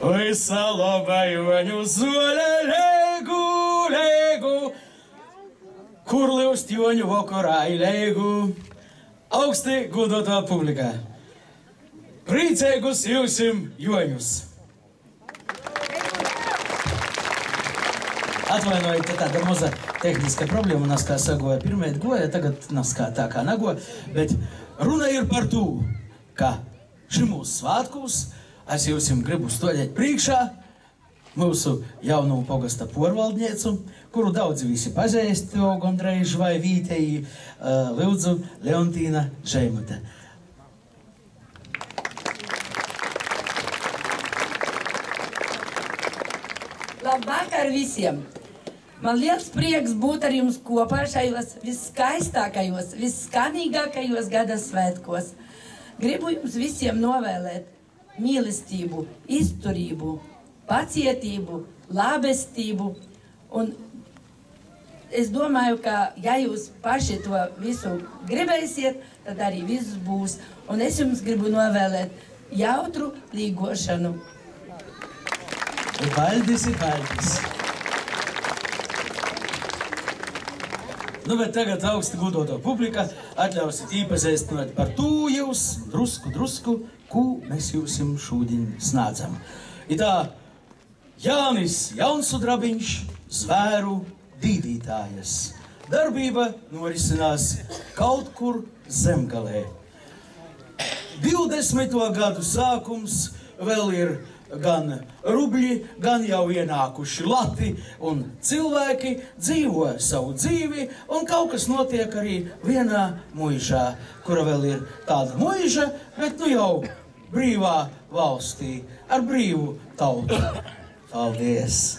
Visa laba joņu zole leigu, leigu, kur liust joņu vakarā leigu. Augsti godotā publikā. Priecēgus jūsim joņus. Atvainojiet, tāda maza tehniska problēma, nas kā sagoja pirmēt goja, tagad nas kā tā kā nagoja, bet runa ir par to, ka šimūs svātkūs es jūsim gribu stodēt priekšā mūsu jaunu pogasta porvaldniecu, kuru daudzi visi pazīst, jo gondreiz vai vītēji Lūdzu Leontīna Žeimute. Labvakar visiem! Man liels prieks būt ar jums kopā šajos viskaistākajos, visskanīgākajos gada svētkos. Gribu jums visiem novēlēt mīlestību, izturību, pacietību, labestību. Un es domāju, ka ja jūs paši to visu gribēsiet, tad arī viss būs. Un es jums gribu novēlēt jautru līgošanu. Paldies, paldies. Nu, bet tagad augsti godoto publika atļausit īpazīstināt par to jūs drusku, ko mēs jūsim šodien snādzam. Itā Jānis Jaunsudrabiņš, zvēru dīdītājas. Darbība norisinās kaut kur Zemgalē. 20. gadu sākums vēl ir gan rubļi, gan jau ienākuši lati, un cilvēki dzīvo savu dzīvi, un kaut kas notiek arī vienā muižā, kura vēl ir tāda muiža, bet nu jau brīvā valstī, ar brīvu tautu. Paldies!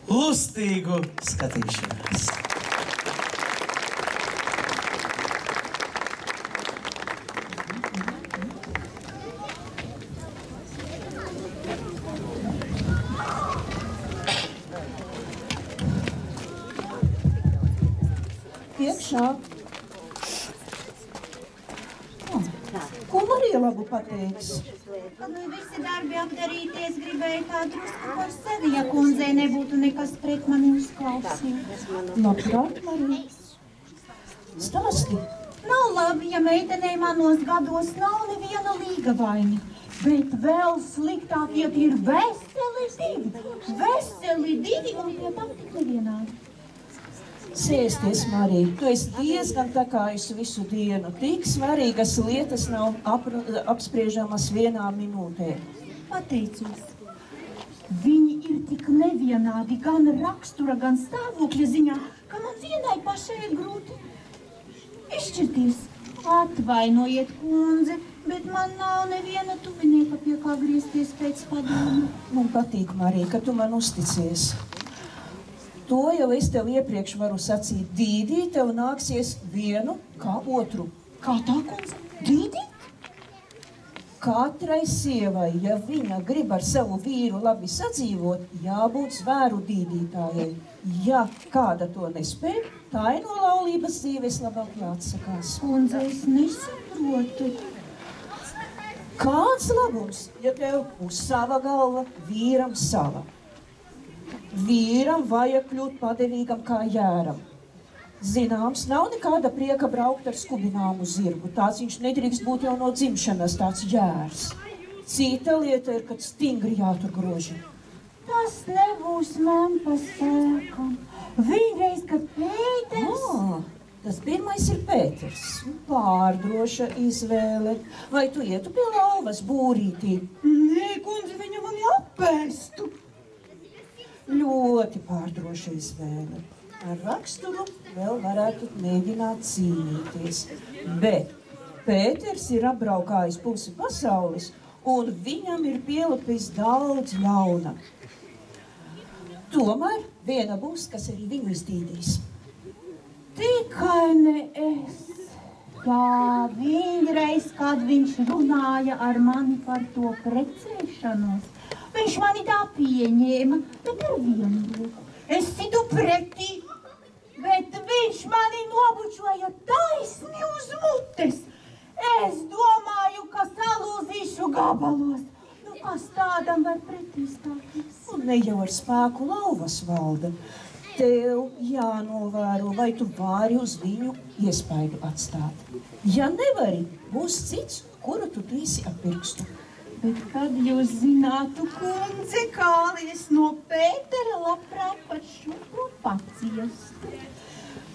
Lustīgu skatīšanos! Iekšā. Ko Marija labu pateiks? Kad nu visi darbi apdarīties, gribēju tā drusku par sevi, ja kundzei nebūtu nekas pret mani uzklausīt. Labprāt, Marija. Stāsti. Nav labi, ja meitenei manos gados nav neviena līga vaina. Bet vēl sliktāk, ja ir veseli divi, un tie tam tik nevienādi. Sēsties, Marija, tu esi diezgan takājusi visu dienu. Tik svarīgas lietas nav apspriežamas vienā minūtē. Pateicos. Viņi ir tik nevienādi gan rakstura, gan stāvokļa ziņā, ka man vienai pašai ir grūti izšķirties. Atvainojiet, kundze, bet man nav neviena tuvinieka, pie kā griezties pēc padomu. Man patīk, Marija, ka tu man uzticies. To jau es tev iepriekš varu sacīt. Dīdī tev nāksies vienu kā otru. Kā tā, kundze? Dīdī? Katrai sievai, ja viņa grib ar savu vīru labi sadzīvot, jābūt zvēru dīdītājai. Ja kāda to nespēj, tā ir no laulības dzīves labāk jāatsakās. Kundze, es nesaprotu. Kāds labums, ja tev uz sava galva, vīram sava? Vīram vajag kļūt padevīgam kā jēram. Zināms, nav nekāda prieka braukt ar skubināmu zirgu. Tāds viņš nedrīkst būt jau no dzimšanas, tāds jērs. Cita lieta ir, kad stingri jātur groži. Tas nebūs man pa spēkam. Vienreiz, kad Pēters... Tas pirmais ir Pēters. Pārdroša izvēle. Vai tu ietu pie lauvas būrītī? Nē, kundze, viņa mani apēstu. Ļoti pārdroša izvēle. Ar raksturu vēl varētu mēģināt cīnīties. Bet Pēters ir apbraukājis pusi pasaules, un viņam ir pielipis daudz ļauna. Tomēr viena būs, kas arī viņu izdīdīs. Tikai ne es. Jā, vienreiz, kad viņš runāja ar mani par to precēšanos, viņš mani tā pieņēma, bet ar vienu roku. Es citu pretī, bet viņš mani nobučoja taisni uz mutes. Es gabalos. Nu, kas tādam var pretī stāties? Un ne jau ar spēku lauvas valda. Tev jānovēro, vai tu vari uz viņu iespaidu atstāt. Ja nevari, būs cits, kuru tu tīsi ap pirkstu. Bet kad jūs zinātu, kundze, kālies no Pētera labprāt par šo paciest?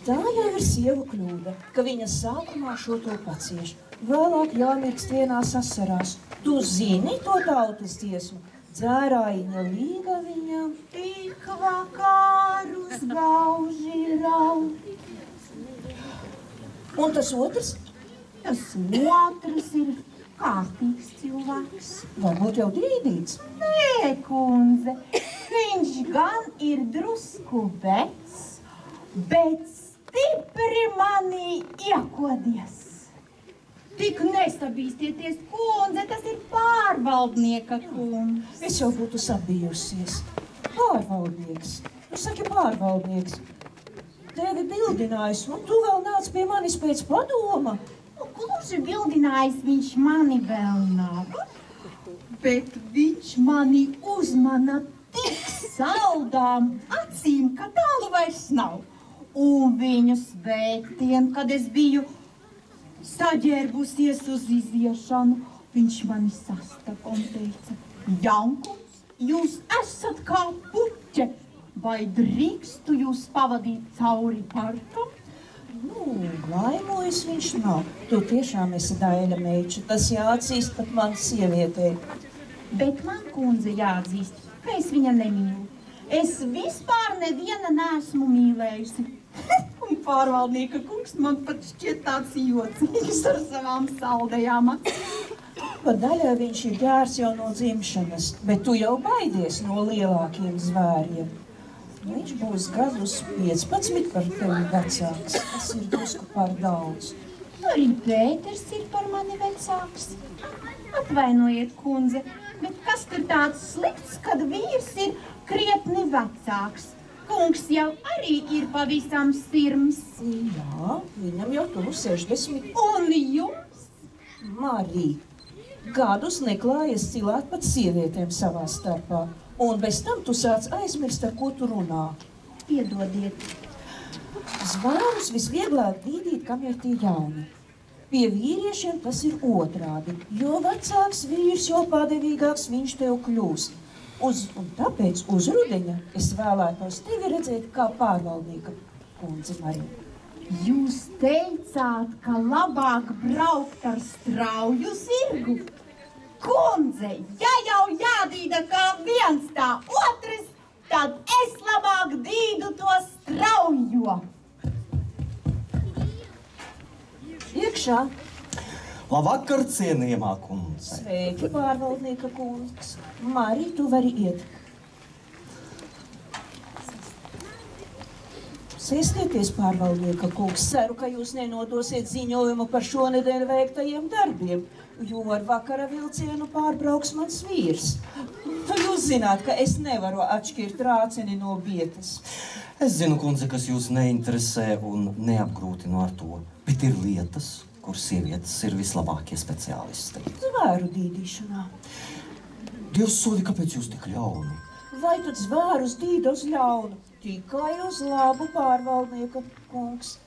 Tā jau ir sievu kļūda, ka viņa sākumā šo to pacieš. Vēlāk jāmirkst vienās asarās. Tu zini to tautas dziesmu? Dzērājiņa līga viņam. Tik vakarus gauži rauj. Un tas otrs? Tas otrs ir kārtīgs cilvēks. Varbūt jau dīdīts. Nē, kundze, viņš gan ir drusku vecs, bet stipri manī iekodies. Tik nesabīstieties, kundze, tas ir pārvaldnieka kungs. Es jau būtu sabijusies. Pārvaldnieks. Nu saki pārvaldnieks. Tevi bildinājis, un tu vēl nāc pie manis pēc padoma. Nu, gluži bildinājis viņš mani vēl nav. Bet viņš mani uzmana tik saldām acīm, ka tālu vairs nav. Un viņu svētdien, kad es biju saģērbusies uz iziešanu, viņš mani sastapa un teica: Jaunkungs, jūs esat kā puķe, vai drīkstu jūs pavadīt cauri parkam? Nu, laimojas viņš nav. Tu tiešām esi daļa meiča. Tas jāatzīst pat man sievietei. Bet man, kundze, jāatzīst, ka es viņa nemīlu. Es vispār neviena neesmu mīlējusi. Un pārvaldnieka kungs man pat šķiet tāds jocīgs ar savām saldajām acīm. Pa daļai viņš ir ģērs jau no dzimšanas, bet tu jau baidies no lielākiem zvēriem. Viņš būs gadus 15 par tevi vecāks. Tas ir drusku par daudz. Arī Pēters ir par mani vecāks. Atvainojiet, kundze, bet kas tur tāds slikts, kad vīrs ir krietni vecāks? Kungs jau arī ir pavisam sirms. Jā, viņam jau tuvu 60. Un jums? Marija, gadus neklājies cilāt pat sievietēm savā starpā. Un bez tam tu sāc aizmirst, ar ko tu runā. Piedodiet. Zvērus visvieglāk dīdīt, kam ir tie jauni. Pie vīriešiem tas ir otrādi, jo vecāks vīrs, jo padevīgāks viņš tev kļūs. Un tāpēc uz rudeņa es vēlētos tevi redzēt kā pārvaldnieka, kundze Marija. Jūs teicāt, ka labāk braukt ar strauju zirgu? Kundze, ja jau jādīda kā viens tā otrs, tad es labāk dīdu to straujo. Iekšā. Labvakar, cienījamā kundze. Sveiki, pārvaldnieka kungs. Marija, tu vari iet. Sēstieties, pārvaldnieka kungs. Ceru, ka jūs nenodosiet ziņojumu par šonedēļ veiktajiem darbiem, jo ar vakara vilcienu pārbrauks mans vīrs. Jūs zināt, ka es nevaru atšķirt rāceni no vietas. Es zinu, kundze, kas jūs neinteresē un neapgrūtinu ar to, bet ir lietas, kur sievietes ir vislabākie speciālisti. Zvēru dīdīšanā. Dievs sodi, kāpēc jūs tik ļauni? Vai tu zvērus dīda uz ļaunu? Tikai uz labu, pārvaldnieka kungs.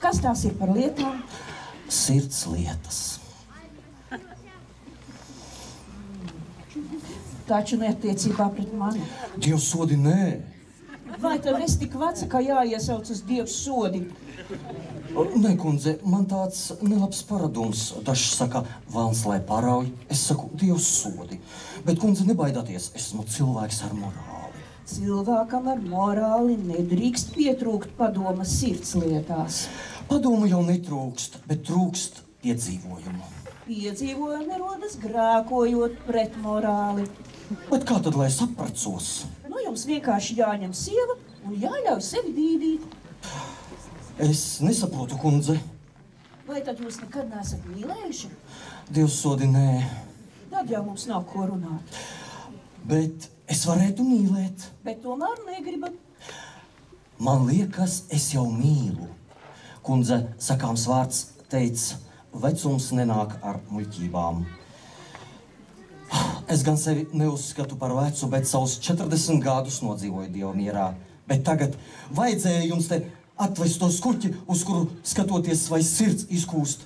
Kas tās ir par lietām? Sirds lietas. Taču neattiecībā pret mani. Dievs sodi, nē. Vai tev es tik veca, ka jāiesauc uz Dievs sodi? Nē, kundze, man tāds nelabs paradums. Dažs saka, valns lai parauj, es saku, Dievs sodi. Bet, kundze, nebaidāties, esmu cilvēks ar morāli. Cilvēkam ar morāli nedrīkst pietrūkt padoma sirds lietās. Padoma jau netrūkst, bet trūkst piedzīvojumu. Piedzīvojumi rodas grēkojot pret morāli. Bet kā tad, lai es apracos? Nu, jums vienkārši jāņem sieva un jāļauj sevi dīdīt. Es nesaprotu, kundze. Vai tad jūs nekad neesat mīlējuši? Dievs sodi, nē. Tad jau mums nav ko runāt. Bet es varētu mīlēt. Bet tomēr negribat. Man liekas, es jau mīlu. Kundze, sakāms vārds teica, vecums nenāk ar muļķībām. Es gan sevi neuzskatu par vecu, bet savus 40 gadus nodzīvoju Dieva mierā. Bet tagad vajadzēja jums te atvest to skuķi, uz kuru skatoties vai sirds izkūst.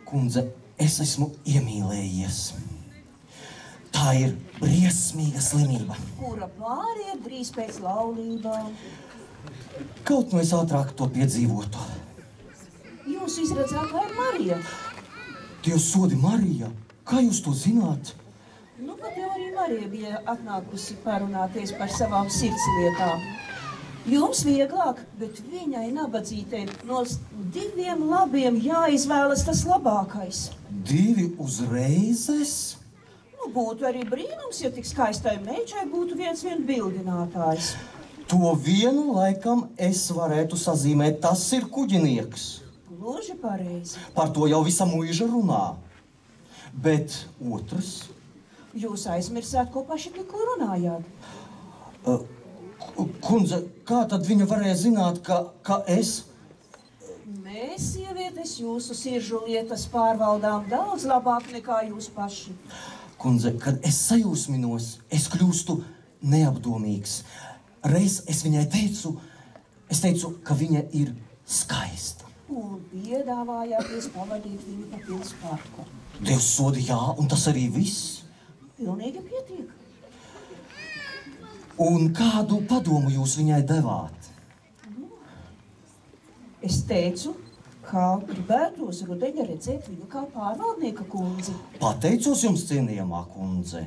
Kundze, es esmu iemīlējies. Tā ir briesmīga slimība. Kura pāriet drīz pēc laulībām. Kaut nu es ātrāk to piedzīvotu. Jūs izredzāt, vai ir Marija? Dievs sodi, Marija, kā jūs to zināt? Nu, pat jau arī Marija bija atnākusi parunāties par savām sirdslietām. Jums vieglāk, bet viņai nabadzītei no 2 labiem jāizvēlas tas labākais. 2 uzreizes? Nu, būtu arī brīnums, ja tik skaistai meičai būtu viens bildinātājs. To vienu laikam es varētu sazīmēt, tas ir kuģinieks. Gluži pareizi. Par to jau visa mūža runā. Bet otrs? Jūs aizmirsāt, ko paši tikko runājāt. Kundze, kā tad viņa varēja zināt, ka es? Mēs, sievietes, jūsu siržu lietas pārvaldām daudz labāk nekā jūs paši. Kundze, kad es sajūsminos, es kļūstu neapdomīgs. Reiz es viņai teicu, ka viņa ir skaista. Un piedāvājāties pavadīt viņu pa pilsparku. Dievs sodi, jā, un tas arī viss. Pilnīgi pietiek. Un kādu padomu jūs viņai devāt? Es teicu, kā gribētos rudeņa redzēt viņu kā pārvaldnieka kundzi. Pateicos jums, cienījamā kundze.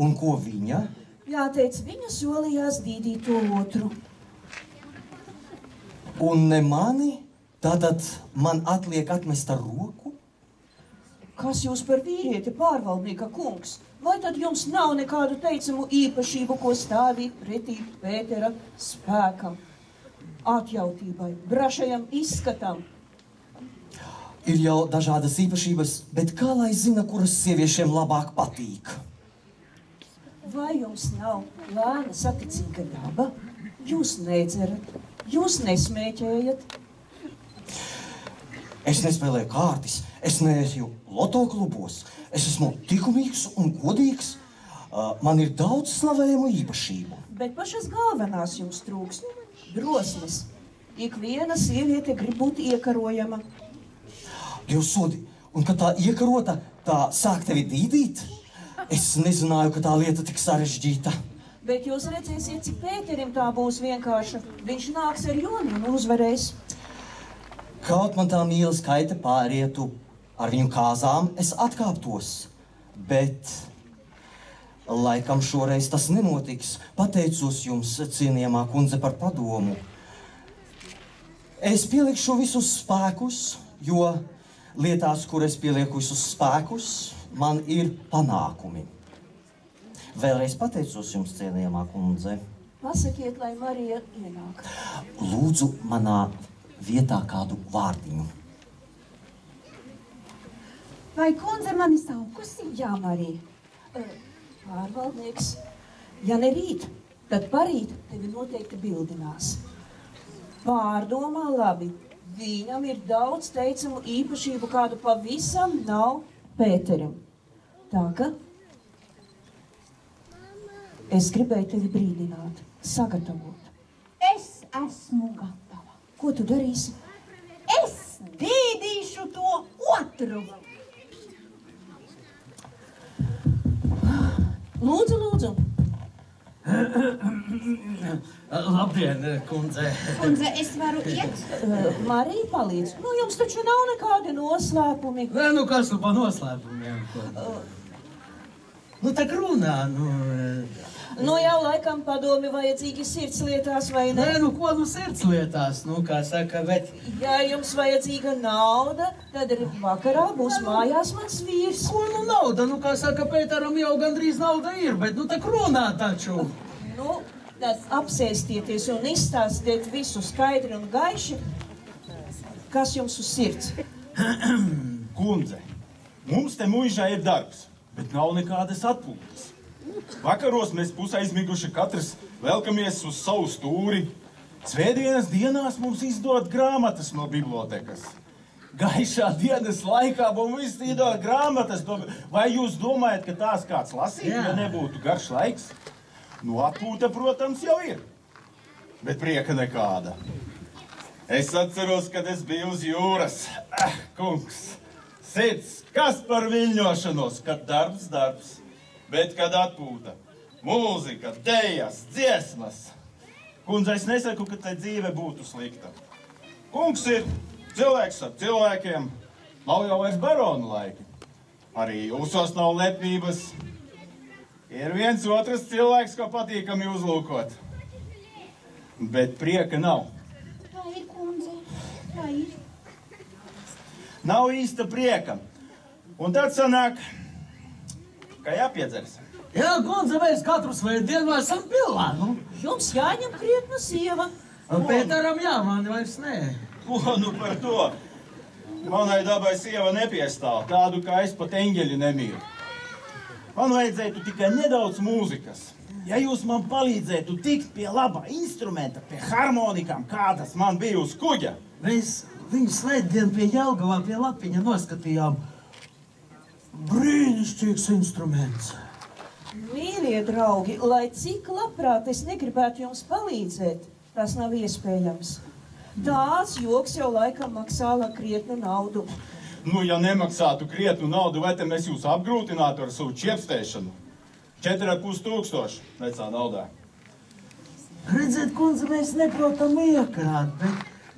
Un ko viņa? Jāteic, viņa solījās dīdīt to otru. Un ne mani? Tātad man atliek atmest ar roku? Kas jūs par vīrieti, pārvaldnieka kungs? Vai tad jums nav nekādu teicamu īpašību, ko stāvīt pretī Pētera spēkam, atjautībai, brašajam izskatam? Ir jau dažādas īpašības, bet kā lai zina, kuras sieviešiem labāk patīk? Vai jums nav lēna saticīga daba? Jūs nedzerat, jūs nesmēķējat. Es nespēlēju kārtis, es neesmu loto klubos, es esmu likumīgs un godīgs. Man ir daudz slavējumu īpašību. Bet pašas galvenās jums trūkst drosmes. Ik viena sieviete grib būt iekarojama. Dievs sodi, un kad tā iekarota, tā sāk tevi dīdīt? Es nezināju, ka tā lieta tik sarežģīta. Bet jūs redzēsiet, cik Pēterim tā būs vienkārša. Viņš nāks ar joni un uzvarēs. Kaut man tā mīla skaita pārietu ar viņu kāzām, es atkāptos. Bet laikam šoreiz tas nenotiks. Pateicos jums, cienījamā kundze, par padomu. Es pielikšu visus spēkus, jo lietās, kur es pielieku visus spēkus, man ir panākumi. Vēlreiz pateicos jums, cienījamā kundze. Pasakiet, lai Marija ienāk. Lūdzu manā vietā kādu vārdiņu. Vai kundze mani saukusi? Jā, Marija. Pārvaldnieks, ja ne rīt, tad parīt tevi noteikti bildinās. Pārdomā labi, viņam ir daudz teicamu īpašību, kādu pavisam nav Pēterim. Tā ka es gribēju tevi brīdināt, sagatavot. Es esmu gatava. Ko tu darīsi? Es dīdīšu to otru. Lūdzu, lūdzu. Labdien, kundze. Kundze, es varu iet? Marija palīdz. Nu, jums taču nav nekādi noslēpumi. Nē, nu kas tu pa noslēpumiem? Nu, tā runā, Nu, jau laikam padomi vajadzīgi sirdslietās, vai ne? Nē, nu, ko nu sirdslietās, nu, kā saka, bet... Ja jums vajadzīga nauda, tad vakarā būs mājās mans vīrs. Ko nu nauda? Nu, kā saka, Pēteram jau gandrīz nauda ir, bet nu, tā runā taču. Nu, tad apsēstieties un izstāstiet visu skaidri un gaiši, kas jums uz sirds. Kundze, mums te muižā ir darbs, bet nav nekādas atpūtas. Vakaros mēs pusaizmiguši katrs velkamies uz savu stūri. Svētdienas dienās mums izdod grāmatas no bibliotekas. gaišā dienas laikā būs viss īdot grāmatas. Vai jūs domājat, ka tās kāds lasīt, ja nebūtu garš laiks? Nu, atpūta, protams, jau ir. Bet prieka nekāda. Es atceros, kad es biju uz jūras. Kungs, sirds, kas par viļņošanos, kad darbs, bet kad atpūta. Mūzika, dejas, dziesmas. Kundze, es nesaku, ka tai dzīve būtu slikta. Kungs ir cilvēks ar cilvēkiem, nav jau vairs baronu laiki. Arī jūsos nav lepnības. Ir viens otrs cilvēks, ko patīkami uzlūkot. Bet prieka nav. Tā ir, kundze, tā ir. Nav īsta prieka. Un tad sanāk, ka jāpiedzers. Jā, kundze, mēs katru svētdienu esam pilā, nu. Jums jāņem krietna sieva. Pēteram jā, man vairs nē. Ko nu par to? Manai dabai sieva nepiestāv, tādu kā es pat eņģeļi nemīlu. Man vajadzētu tikai nedaudz mūzikas. Ja jūs man palīdzētu tikt pie laba instrumenta, pie harmonikām, kādas man bija uz kuģa. Mēs viņu svētdien pie Jelgavā, pie Lapiņa noskatījām. Brīnišķīgs instruments. Mīļie draugi, lai cik labprāt es negribētu jums palīdzēt, tas nav iespējams. Tāds joks jau laikam maksāla krietnu naudu. Nu, ja nemaksātu krietnu naudu, vai te mēs jūs apgrūtinātu ar savu čiepstēšanu? 4500 vecā naudā. Redziet, kundze, mēs neprotam iekrāt,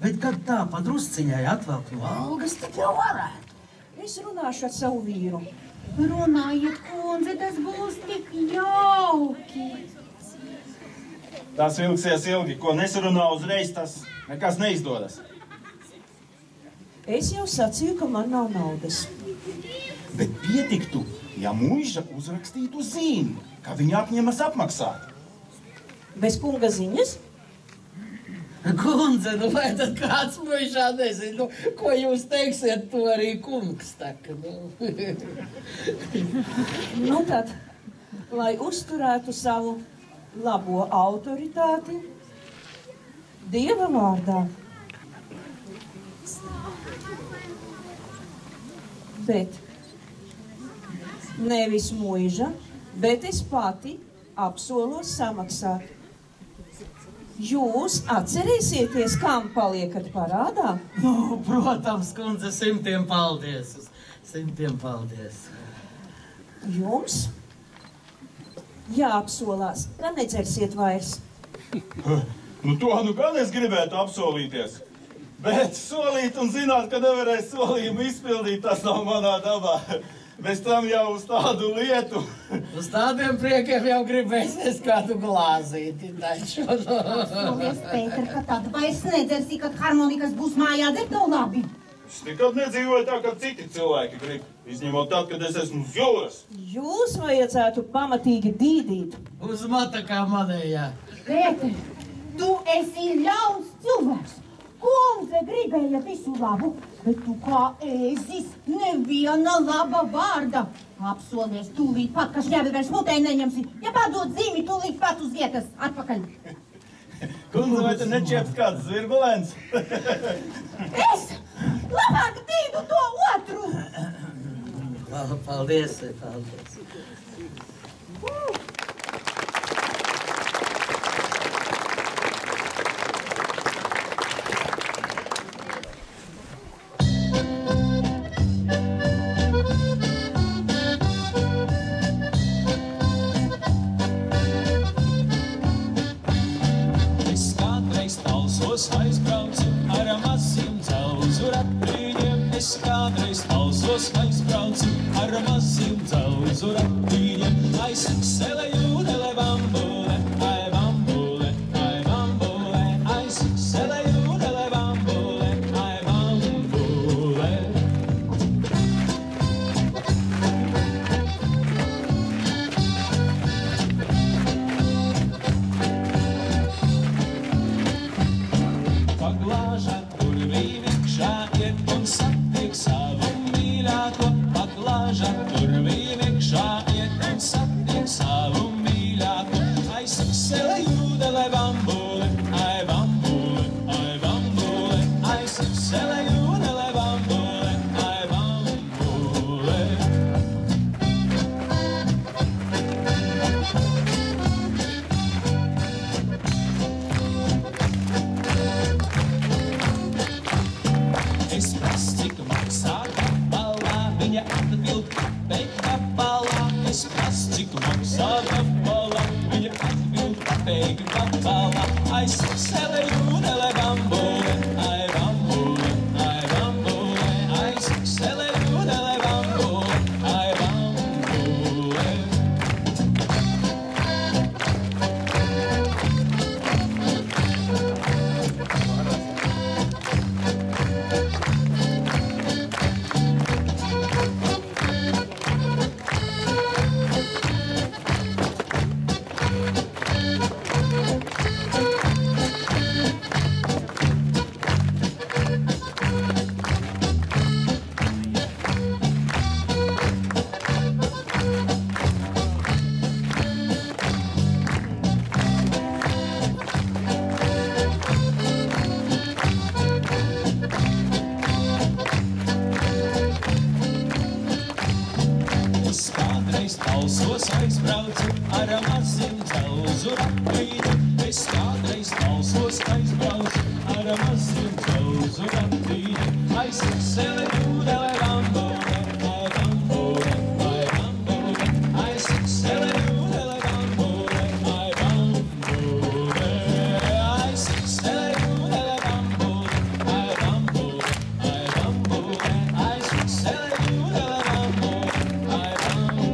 bet kad tā padrusciņai atvelk no algas, tad jau varētu. Es runāšu ar savu vīru. Runājiet, kundze, tas būs tik jauki. Tas vilksies ilgi, ko nesarunā uzreiz, tas nekas neizdodas. Es jau sacīju, ka man nav naudas. Bet pietiktu, ja muiža uzrakstītu zīmi, ka viņa apņemas apmaksāt. Bez kunga ziņas? Kundze, nu vai tad kāds muižā nezinu, ko jūs teiksiet, to arī kungs taka, nu. Nu tad, lai uzturētu savu labo autoritāti, Dieva vārdā. Bet nevis muiža, bet es pati apsolos samaksāt. Jūs atcerēsieties, kam paliekat parādā? Nu, protams, kundze, 100 paldies. 100 paldies. Jums jāapsolās, ka nedzersiet vairs. Nu, to nu gan es gribētu apsolīties. Bet solīt un zināt, ka nevarēs solījumu izpildīt, tas nav manā dabā. Bez tam jau uz tādu lietu. Uz tādiem priekiem jau gribēsies kādu glāzīti taču. Paldies, Pēter, ka tad vairs nedzersi, kad harmonikas būs mājā, der tev labi. Es nekad nedzīvoju tā, kā citi cilvēki grib. Izņemot tad, kad es esmu uz jūras. Jūs vajadzētu pamatīgi dīdīt. Uz mata kā manējā. Pēter, tu esi ļauns cilvēks. Kundze gribēja visu labu, bet tu kā ēzis neviena laba vārda. Apsolies tūlīt pat, ka šņēvi vairs mutē neņemsi. Ja padod zīmi, tūlīt pat uz vietas atpakaļ. Kundze, vai te nečieps kāds zvirbelēns? Es labāk dīdu to otru. Paldies, paldies. Aizbraucu ar maziem dzelzu ratiņiem. Es kādreiz talsos aizbraucu ar maziem dzelzu ratiņiem. Aizsēlēju es prasu, cik maksā gabalā. Viņa atbild, bet gabalā. Es prasu, cik maksā gabalā. Viņa atbild, bet gabalā. Ai, suksele, jūdele, bambule, ai, bambule, ai, bambule. Ai, suksele, jūdele, bambule, ai, bambule. Es kādreiz Talsos aizbraucu ar mazim dzelzu ratiņu. Es kādreiz Talsos aizbraucu ar mazim dzelzu ratiņu. Ai, suksele, jūdele, bambule, ai, bambule, ai, bambule. Ai, suksele, jūdele, bambule, ai, bambule. Ai, suksele, jūdele, bambule, ai, bambule, ai, bambule. Ai, suksele, jūdele, bambule, ai, bambule.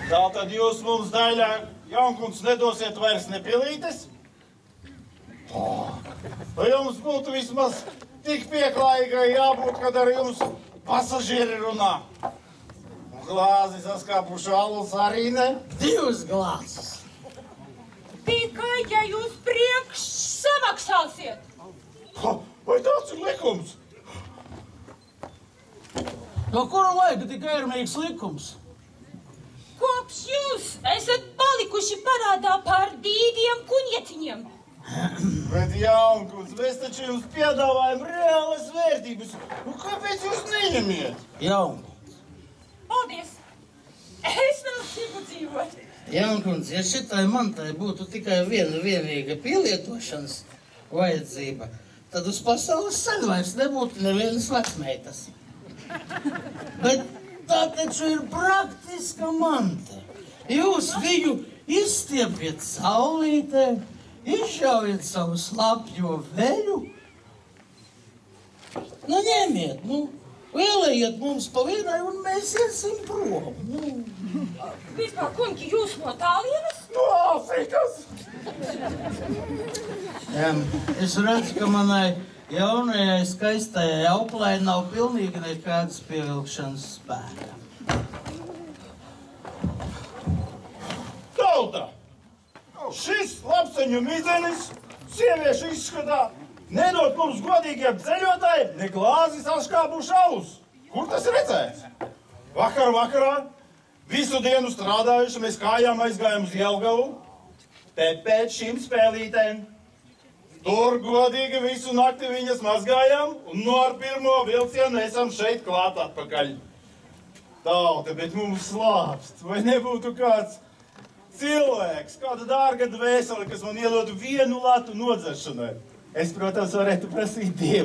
Tātad jūs mums daļā jaunkunds nedosiet vairs ne pilītes? Vai jums būtu vismaz tik pieklājīgai jābūt, kad ar jums pasažieri runā? Un glāzi saskāpuši alus arī ne? 2 glāzes. Tikai, ja jūs priekš samaksāsiet. Vai tāds ir likums? No kura laika tik ērmīgs likums? Kopš jūs esat palikuši parādā par 2 kuņietiņiem. Bet jaunkunds, mēs taču jums piedāvājam reālas vērtības. Nu, kāpēc jūs neņemiet? Jaunkunds. Paldies! Es vēl gribu dzīvot. Jaunkunds, ja šitai mantai būtu tikai vienīga pielietošanas vajadzība, tad uz pasaules sen vairs nebūtu nevienas vecmeitas. Bet tā taču ir praktiska manta. Jūs viņu izstiepiet saulītē, izšaujiet savu slapjo veļu. Nu, ņemiet, vēlējiet mums pa vienai un mēs iesim prom. Vispār, kuņķi, jūs no tālienes? No Āfrikas! Es redzu, ka manai jaunajai skaistajai auklai nav pilnīgi nekādas pievilkšanas spēka. Tauta! Šis lapseņu mizenis, sieviešu izskatā, nedod mums godīgiem ceļotājiem ne glāzi saškābuši alus. Kur tas redzēts? Vakarā, visu dienu strādājuši, mēs kājām aizgājām uz Jelgavu, pēc šīm spēlītēm. Tur godīgi visu nakti viņas mazgājām, un no ar pirmo vilcienu esam šeit klāt atpakaļ. Tauta, bet mums slāpst, vai nebūtu kāds cilvēks, kāda dārga dvēsele, kas man iedotu 1 latu nodzeršanai. Es, protams, varētu prasīt 2,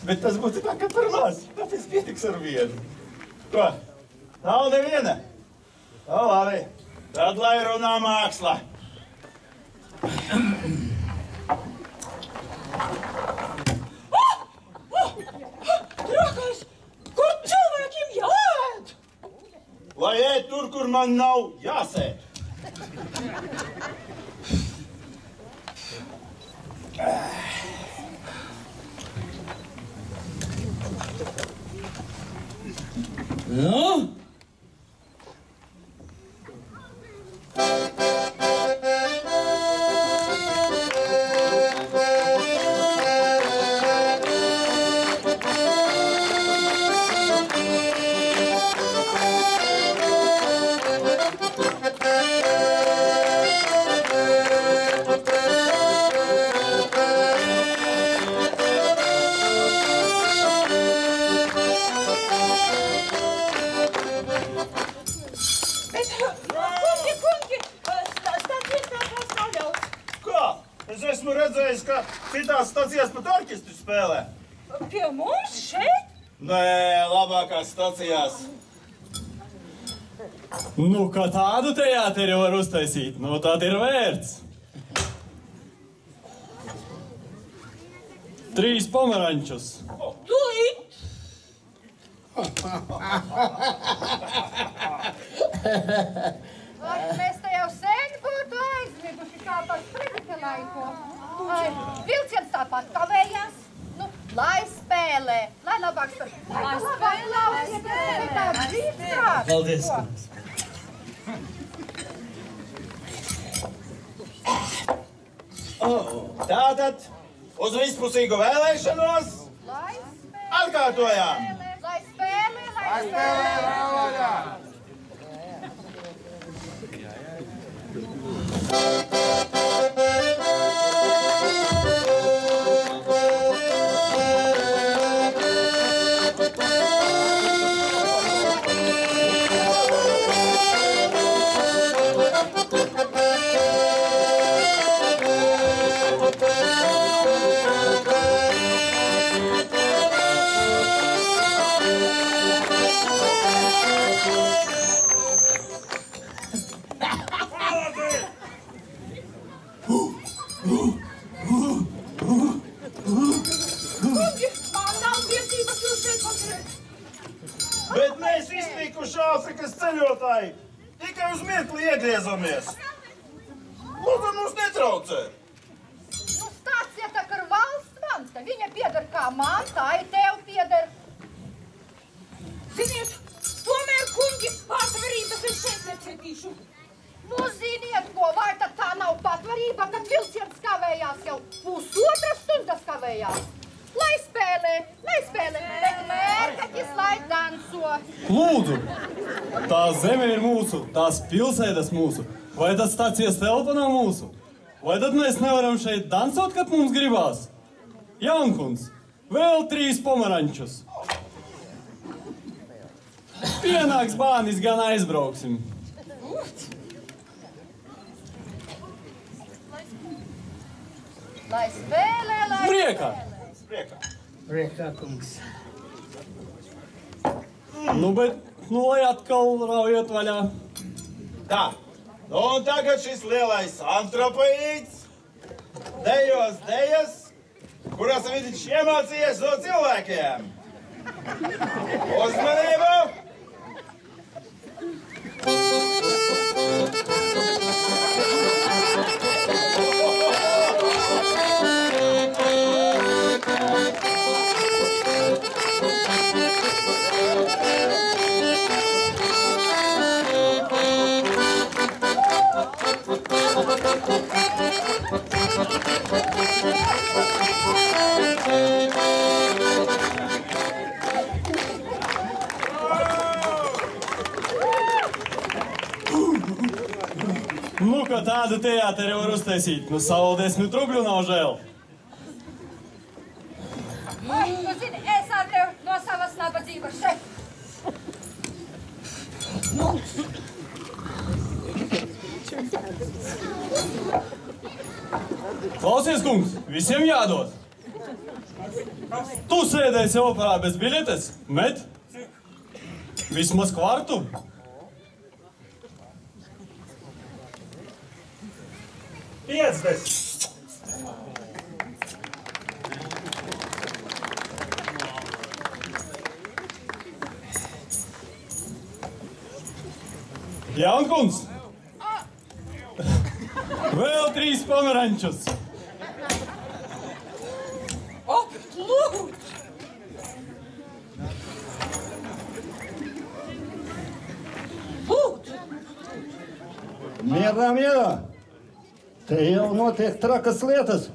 bet tas būtu tā kā par maz, tāpēc pietiks ar 1. Ko? Nav neviena? O, labi, tad lai runā māksla. Trakais, kur cilvēkiem jāēd? Lai ēd tur, kur man nav jāsēd. Nu? Esmu redzējis, ka citās stācijās pat orķestri spēlē. Pie mums šeit? Nē, labākās stācijās. Nu, kā tādu teāteri var uztaisīt, nu tad ir vērts. 3 pomerančus. Tūlīt! Mēs te jau sen būtu aizmiguši kā par Fridika laiku. Vilciens tāpat kavējās. Nu, lai spēlē, lai labāk spēlē. Lai spēlē, lai spēlē. Tā dzīvprāt. Paldies, kungs. Tātad, uz vispusīgu vēlēšanos atkārtojām. Lai spēlē, lai spēlē. Bet mēs iztikuši Āfrikas ceļotāji. Tikai uz mirkli iegriezamies. Lūdzu, mums netraucē. Nu, stācija tā kā valsts manta. Viņa pieder kā man, tā ir tev pieder. Ziniet, tomēr, kungi, patvarības es šeit necietīšu. Nu, ziniet ko, vai tad tā nav patvarība, kad vilciens kavējās jau pusotras stundas kavējās? Lai spēlē, bet mērķis lai danso. Lūdzu, tā zeme ir mūsu, tās pilsētas mūsu. Vai tad stācijas telpa nav mūsu? Vai tad mēs nevaram šeit dansot, kad mums gribās? Jaunkunds, vēl 3 pomerančus. Pienāks bānis, gan aizbrauksim. Lai spēlē, lai Priekā! Priekā, kungs. Nu, bet, lai atkal raujot vaļā. Tā, nu un tagad šis lielais antropoīds dejos dejas, kuras viņš iemācījies no cilvēkiem. Uzmanību! Nu, ka tādu teāteri var uztaisīt, nu savu 10 rubļu nav žēl. Ai, tu zini, es atdevu no savas nabadzības šeit. Klausies, kungs, visiem jādod. Tu sēdēsi operā bez biļetes, met? Vismaz kvartu. Jaunkunds! Vēl 3 pomerančus! Lūdzu! Mierā, mierā! Te jau notiek trakas lietas.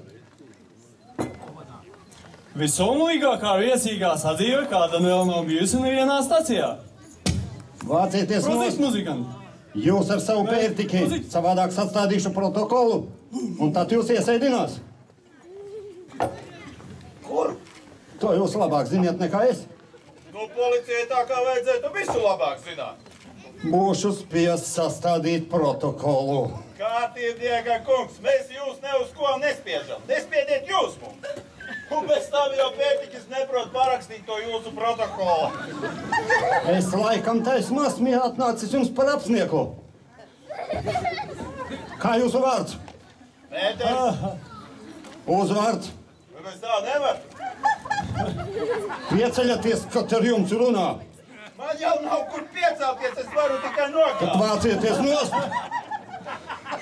Visumlīgākā viesīgā sadzīve, kāda vēl nav bijusi nevienā stacijā. Vācieties Prozīt, muzikanti! Jūs ar savu pērtiki savādāk atstādīšu protokolu, un tad jūs iesaidinās. Kur? To jūs labāk ziniet nekā es. Nu, policijai tā kā vajadzētu visu labāk zināt. Būšu spiests sastādīt protokolu. Kārtībnieka kungs, mēs jūs ne uz ko nespiežam. Nespiediet jūs mums. Un bez tam jau pērtikis neprot parakstīt to jūsu protokolu. Es laikam taisnu esmu atnācis jums par apsnieku. Kā jūsu vārds? Pēters. Uzvārds? Bez tā nevar. Pieceļaties, kad ar jums runā. Man jau nav kur piecelties, es varu tikai nokāpt. Tad vācieties nost.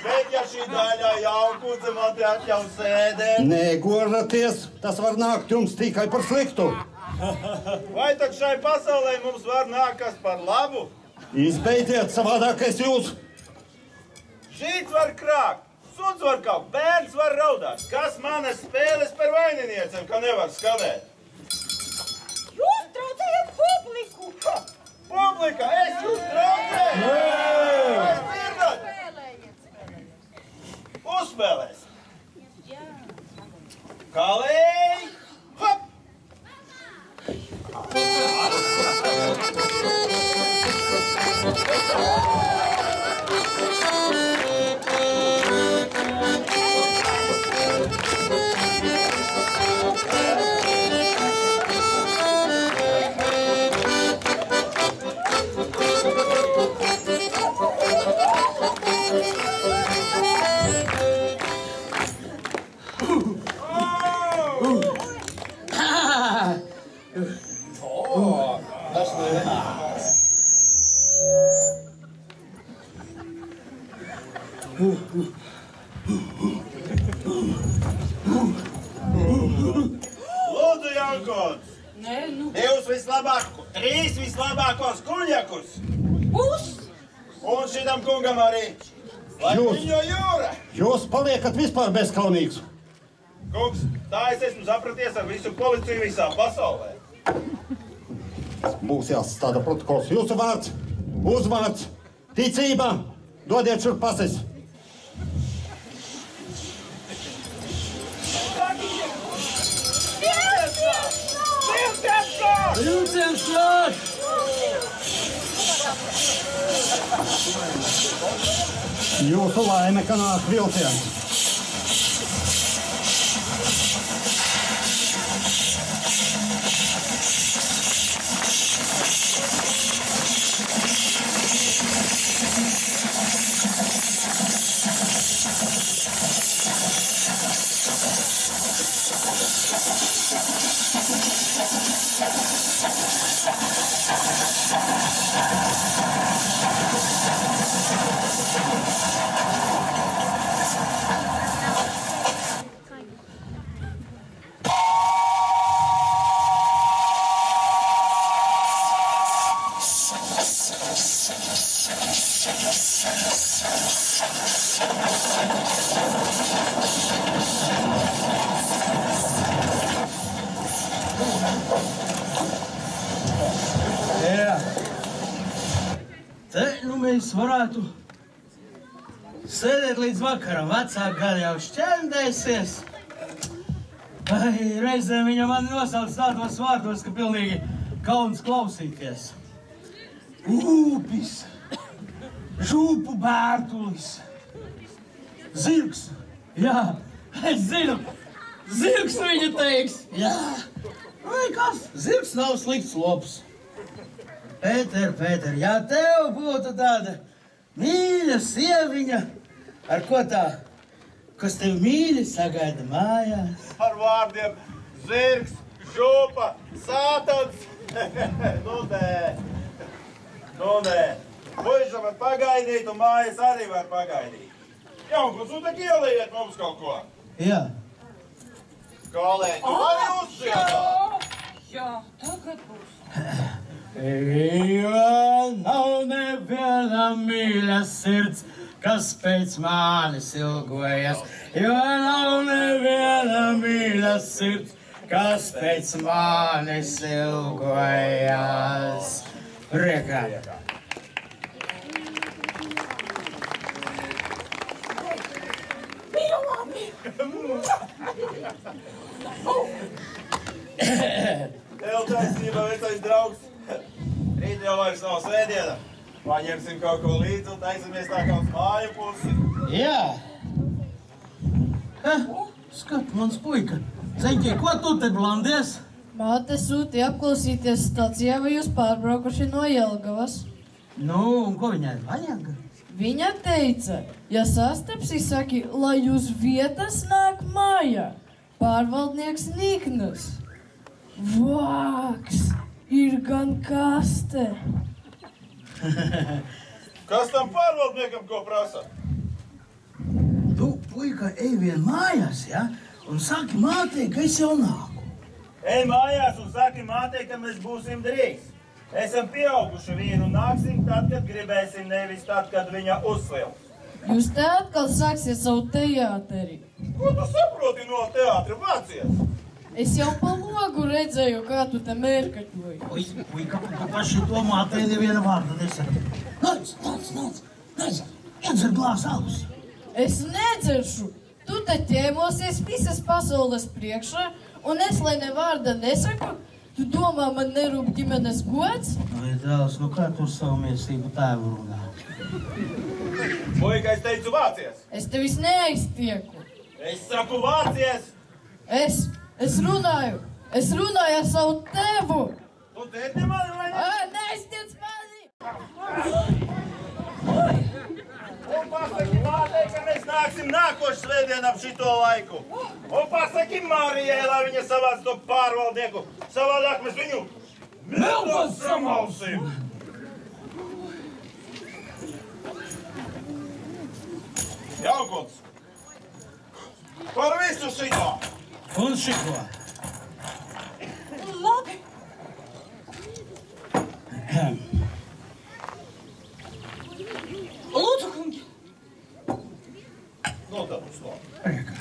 Bet ja šī daļā jaukudze man te atļauj sēdēt. Negoraties, tas var nākt jums tikai par sliktu. Vai tad šai pasaulē mums var nākt kas par labu? Izbeidziet, savādāk es jūs. Žīts var krākt, suns var kaut, bērns var raudāt. Kas manas spēles par vaininiecem, ka nevar skanēt? Jūs traucējat publiku! Ha! Publika, es jūs traucēju! Vai dzirdat? Uzspēlēs! Kalēj! Hop! Lūdzu, Jankons! Nē, nu... Divus vislabākos, trīs vislabākos kuļakus! Un šitam kungam arī! Lai viņo jūra! Jūs paliekat vispār bezkaunīgs! Kungs, tā es esmu sapraties ar visu policiju visā pasaulē. Būs jāsastāda protokols. Jūsu vārds, uzvārds, ticība, dodiet šur pases. Vilciens nāk! Jūsu laime, ka nāk vilciens. Jā. Te nu mēs varētu sēdēt līdz vakaram. Vecāki gadi jau šķendēsies. Vai reizēm viņa mani nosauc tādos vārdos, ka pilnīgi kauns klausīties. Ūpis, žūpu bērtulis, zirgs. Jā, es zinu, zirgs viņa teiks. Jā, vai kas? Zirgs nav slikts lops. Pēter, ja tev būtu tāda mīļa sieviņa, ar ko tā, kas tev mīļi sagaida mājās? Ar vārdiem zirgs, župa, sātans. Nu nē. Puiša var pagaidīt un mājas arī var pagaidīt. Jaunkums, un tak ielījiet mums kaut ko. Jā. Kolēģi, tu vari uzsietāt? Jā, tagad būs. Jo nav neviena mīļa sirds, kas pēc manis ilgojas, jo nav neviena mīļa sirds, kas pēc manis ilgojas. Priekā. Tev taisnība, vecais draugs. Rīt jau vairs nav svētdiena. Paņemsim kaut ko līdzi un taisamies tā kā uz māju pusi. Jā. Skat, mans puika. Zeņķi, ko tu te blandies? Māte sūtīja apklausīties stacijā, vai jūs pārbraukuši no Jelgavas. Nu, un ko viņai vajag? Viņa teica, ja sastapsi, saki, lai jūs vietas nāk mājā. Pārvaldnieks Niknas. Vāks, ir gan kaste. Kas tam pārvaldniekam ko prasa? Tu, puika, ej vien mājās, ja? Un saki mātei, ka es jau nāku. Ej mājās un saki mātei, ka mēs būsim drīz. Esam pieauguši vīru un nāksim tad, kad gribēsim, nevis tad, kad viņa uzsvils. Jūs te atkal sāksiet savu teāteri. Ko tu saproti no teātra vācies? Es jau pa logu redzēju, kā tu te mērkaķoji. Puika, tu paši to mātei neviena vārda nesaki. Nāc, iedzer glāzi alus. Es nedzeršu. Tu te ķēmosies visas pasaules priekšā, un es, lai ne vārda nesaku, tu domā, man nerūp ģimenes gods? Vai, dēls, nu kā tu savu miesību tēvu runā? Puika, es teicu vācies. Es tevis neaiztieku. Es saku vācies. Es runāju ar savu tevu. Tu tēti mani vai ne? Neaiztiec mani! Un pasaki mātei, ka mēs nāksim nākošu svētdienu ap šito laiku. Un pasaki Mārijai, lai viņa savāc to pārvaldnieku. Savādāk mēs viņu mildos samalsim. Jaukuns, par visu šito. Un šito. Labi. Lūdzu, kungi. Nodabus to. Priekā.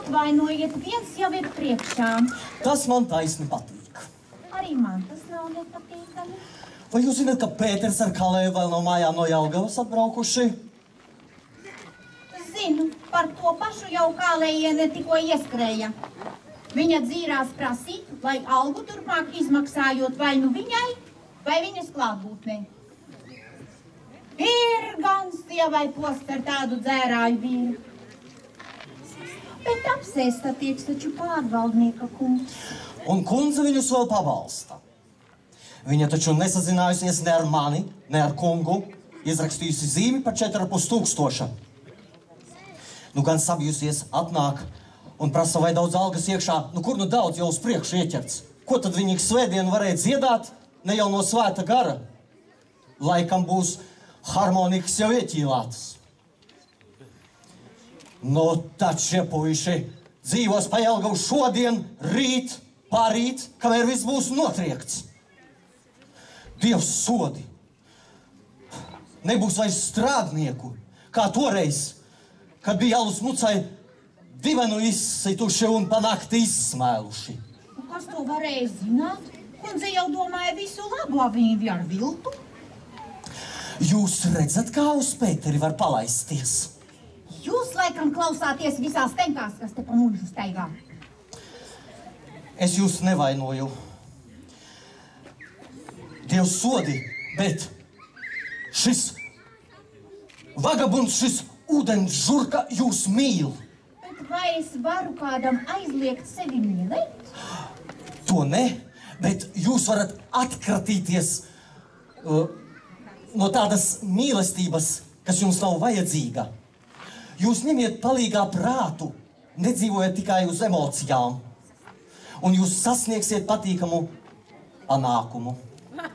Atvainojiet, viens jau ir priekšā. Tas man taisni patīk. Arī man tas nav nepatīkami. Vai jūs zināt, ka Pēters ar Kalēju vēl no mājām no Jelgavas atbraukuši? Zinu, par to pašu jau Kalējiene tikko ieskrēja. Viņa dzīrās prasīt, lai algu turpmāk izmaksājot vai nu viņai, vai viņas klātbūtnē. Ir gan sievai posts ar tādu dzērāju vīru. Bet apsēsta tiek taču pārvaldnieka kungs. Un kundze viņus vēl pabalsta. Viņa taču nesazinājusies ne ar mani, ne ar kungu, izrakstījusi zīmi par 4500. Nu gan sabijusies atnāk un prasa, vai daudz algas iekšā. Nu kur nu daudz jau uz priekšu ieķerts? Ko tad viņi svētdienu varēja dziedāt? Ne jau no svēta gara. Laikam būs harmonikas jau ieķīlātas. Nu tad šie puiši dzīvos pa Jelgavu šodien, rīt, pārīt, kamēr viss būs notriekts. Dievs sodi. Nebūs vairs strādnieku, kā toreiz, kad bija alus mucai divenu izsituši un pa nakti izsmēluši. Kas to varēja zināt? Kundze jau domāja visu labo, viņi bija ar viltu. Jūs redzat, kā uz Pēteri var palaisties? Jūs laikam klausāties visās tenkās, kas te pa muļžu staigā. Es jūs nevainoju. Dievs sodi, bet šis vagabunds, šis ūdens žurka jūs mīl. Bet vai es varu kādam aizliegt sevi mīlēt? To ne, bet jūs varat atkratīties no tādas mīlestības, kas jums nav vajadzīga. Jūs ņemiet palīgā prātu, nedzīvojat tikai uz emocijām, un jūs sasniegsiet patīkamu panākumu.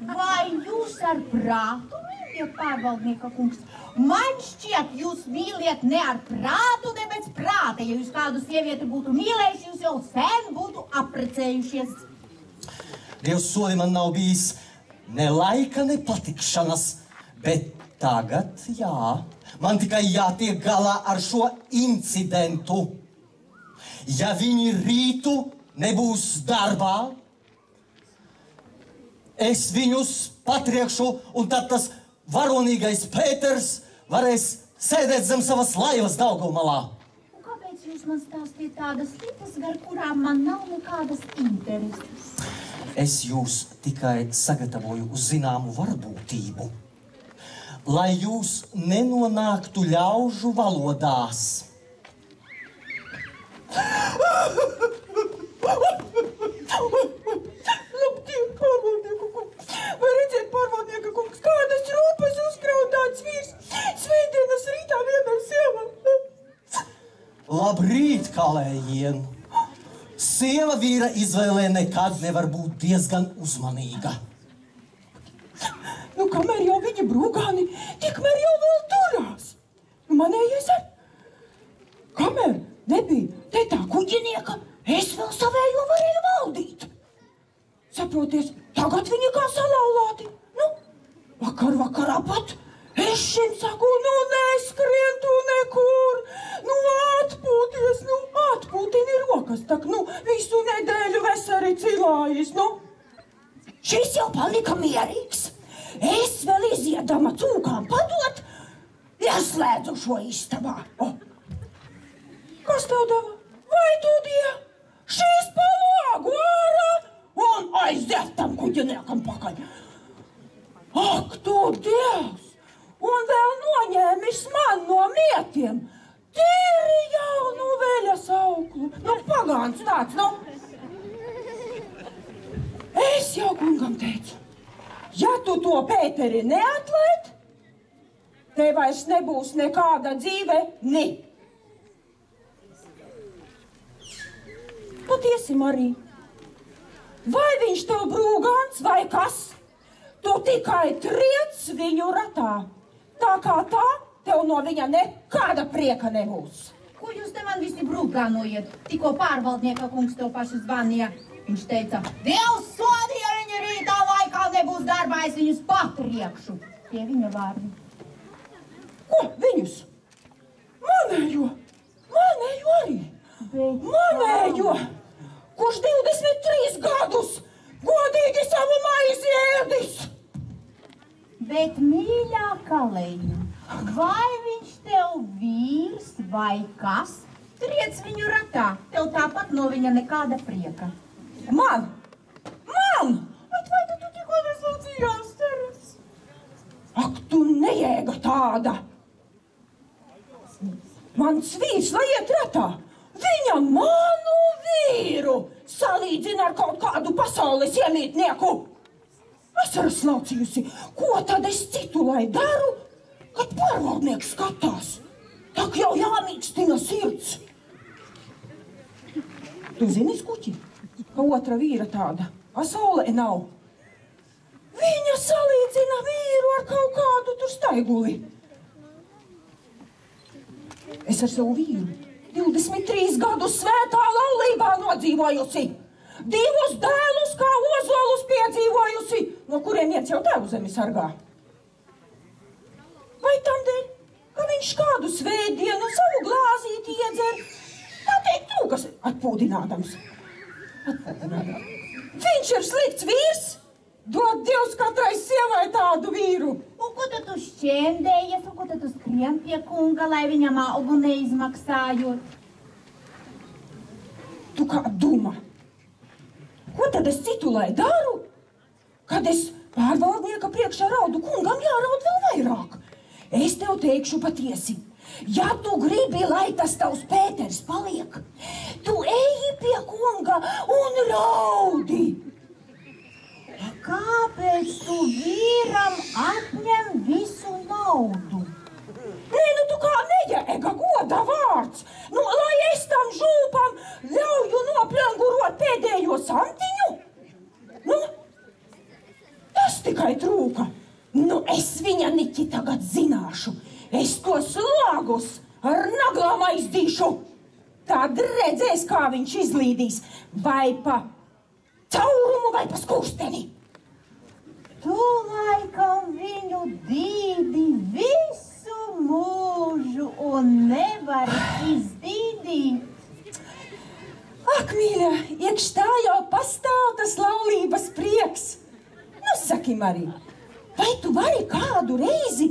Vai jūs ar prātu mīliet, pārvaldnieka kungs? Man šķiet, jūs mīliet ne ar prātu, ne bez prāta. Ja jūs kādu sievieti būtu mīlējuši, jūs jau sen būtu apprecējušies. Dievs soli, man nav bijis ne laika, ne patikšanas, bet tagad, jā, man tikai jātiek galā ar šo incidentu. Ja viņi rītu nebūs darbā, es viņus patriekšu, un tad tas varonīgais Pēters varēs sēdēt zem savas laivas Daugavmalā. Un kāpēc jūs man stāstiet tādas lietas, gar kurām man nav nekādas intereses? Es jūs tikai sagatavoju uz zināmu varbūtību, lai jūs nenonāktu ļaužu valodās. Labdien, pārvaldnieku kungs! Vai redzēt, pārvaldnieka kungs, kādas rūpes uzkraudāts vīrs? Svētdienas rītā vienai sievam. Labrīt, Kalējien! Sieva vīra izvēlē nekad nevar būt diezgan uzmanīga. Nu, kamēr jau viņa brūgāni, tikmēr jau vēl turās. Manējies ar? Kamēr nebija te tā kuģinieka, es vēl savējo varēju valdīt. Saproties, tagad viņi kā salauzāti. Nu, vakarā pat es šim saku, nu neskrien tu nekur. Nu atpūtini rokas, tak nu visu nedēļu veseli cilājas, nu. Šis jau palika mierīgs. Es vēl iziedama cūkām padot, ieslēdzu šo istabā. Kas tev deva? Vai tu die? Šīs palogu ārā un aiziet tam kuģiniekam pakaļ. Ak, tu Dievs! Un vēl noņēmis man no mietiem tīri jaunu veļas auklu. Nu, pagāns tāds, nu. Es jau kungam teicu, ja tu to Pēteri neatlaid, te vairs nebūs nekāda dzīve, ni. Patiesi, Marija, vai viņš tev brūgāns vai kas? Tu tikai triec viņu ratā. Tā kā tā, tev no viņa nekāda prieka nebūs. Ko jūs te man visi brūgānojiet? Tikko pārvaldnieka kungs to pašu zvanīja. Viņš teica, Dievs sodi, ja viņa rītā laikā nebūs darbā, es viņus patriekšu. Tie viņa vārdi. Ko viņus? Manējo arī. Kalēju. Vai viņš tev vīrs vai kas? Triec viņu ratā, tev tāpat no viņa nekāda prieka. Man! Bet vai tu tikko neslaucījās, Teres? Ak, tu nejēga tāda! Mans vīrs, lai iet ratā, viņa manu vīru salīdzina ar kaut kādu pasaules iemītnieku. Asaras slaucījusi, ko tad es citu lai daru, kad pārvaldnieks skatās? Tak jau jāmīkstina sirds. Tu zini, Skuķi, ka otra vīra tāda pasaulē nav. Viņa salīdzina vīru ar kaut kādu tur staiguli. Es ar savu vīru 23 gadus svētā laulībā nodzīvojusi. 2 dēlus kā ozolus piedzīvojusi, no kuriem viens jau tēvu zemi sargā. Vai tam dēļ, ka viņš kādu svētdienu savu glāzīti iedzer, tā teikt trūkas atpūdinādams. Viņš ir slikts vīrs, dod Dievs katrai sievai tādu vīru. Un ko tad tu šķēndējies, un ko tad tu skrien pie kunga, lai viņam algu neizmaksājot? Tu kā duma? Ko tad es citu lai daru? Kad es pārvaldnieka priekšā raudu, kungam jāraud vēl vairāk. Es tev teikšu patiesi. Ja tu gribi, lai tas tavs Pēters paliek, tu eji pie kunga un raudi. Kāpēc tu vīram atņem visu naudu? Nē, nu tu kā nejēga goda vārds. Nu, lai es tam žūpam ļauju noplengurot pēdējo santiņu? Nu, tas tikai trūka. Nu, es viņa niķi tagad zināšu. Es tos logus ar naglām aizdīšu. Tad redzēs, kā viņš izlīdīs. Vai pa caurumu, vai pa skūsteni. Tu laikam viņu dīdi visu mūžu un nevari izdīdīt. Ak, mīļa, iekš tā jau pastāv tas laulības prieks. Nu, saki, Marija, vai tu vari kādu reizi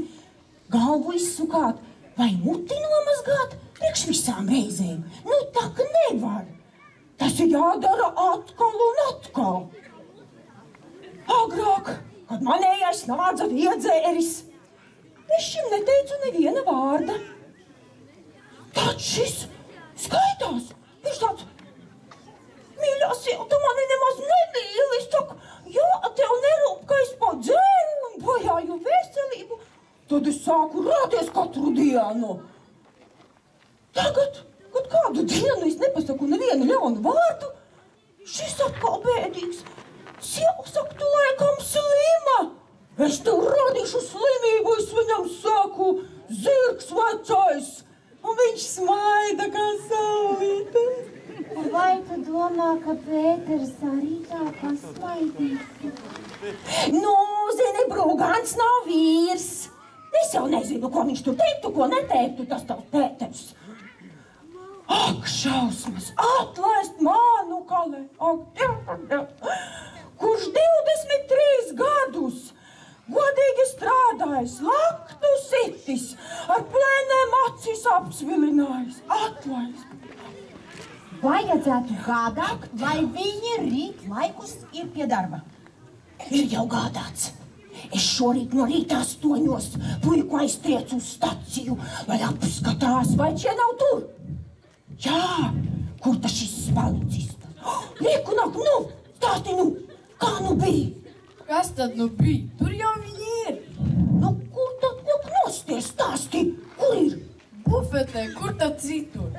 galvu izsukāt vai muti nomazgāt priekš visām reizēm? Nu, tak nevar. Tas ir jādara atkal un atkal. Agrāk, kad manējais nāca iedzēris, es šim neteicu neviena vārda. Tad šis skaitās. Viņš tāds, mīļā sieva, tu mani nemaz nemīli. Es saku, jā, tev nerūp, ka es padzēru un bojāju veselību. Tad es sāku rāties katru dienu. Tagad, kad kādu dienu es nepasaku nevienu ļaunu vārdu, šis atkal bēdīgs. Sieva saka, tu laikam slima. Es tev radīšu slimību, es viņam saku, zirgs vecais. Un viņš smaida kā saulīte. Vai tu domā, ka Pēters arī tā pasmaidīs? Nu, zini, Brūgāns nav vīrs. Es jau nezinu, ko viņš tur teiktu, ko neteiktu, tas tavs Pēters. Ak, šausmas, atlaist manu kalē. Ak, kurš 23 gadus godīgi strādājis, laktu sitis, ar plēnēm acis apsvilinājis, atlaist. Vajadzētu gādāt, vai viņi rīt laikus ir pie darba. Ir jau gādāts. Es šorīt no rīta 8 puiku aiztriecu uz staciju, lai apskatās, vai šie nav tur. Jā, kur tas šis spalcista? Lieku nāk, nu, stāsti, nu, kā nu bija? Kas tad nu bija? Tur jau viņi ir. Nu, kur tad lūk nosties stāsti? Kur ir? Bufetē, kur tad citur?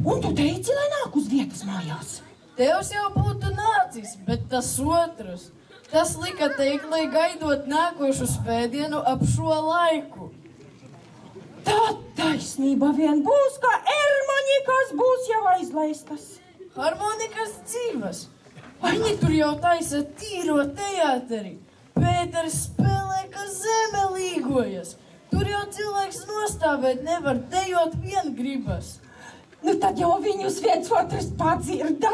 Un tu teici, lai nāk uz vietas mājās. Tevs jau būtu nācis, bet tas otrs. Tas lika teikt, lai gaidot nākošu svētdienu ap šo laiku. Tā taisnība vien būs, kā ermonikas būs jau aizlaistas. Harmonikas dzīves. Viņi tur jau taisa tīro teāteri. Pēters spēlē, ka zeme līgojas. Tur jau cilvēks nostāvēt nevar, dejot vien gribas. Nu tad jau viņus viens otrs padzirda.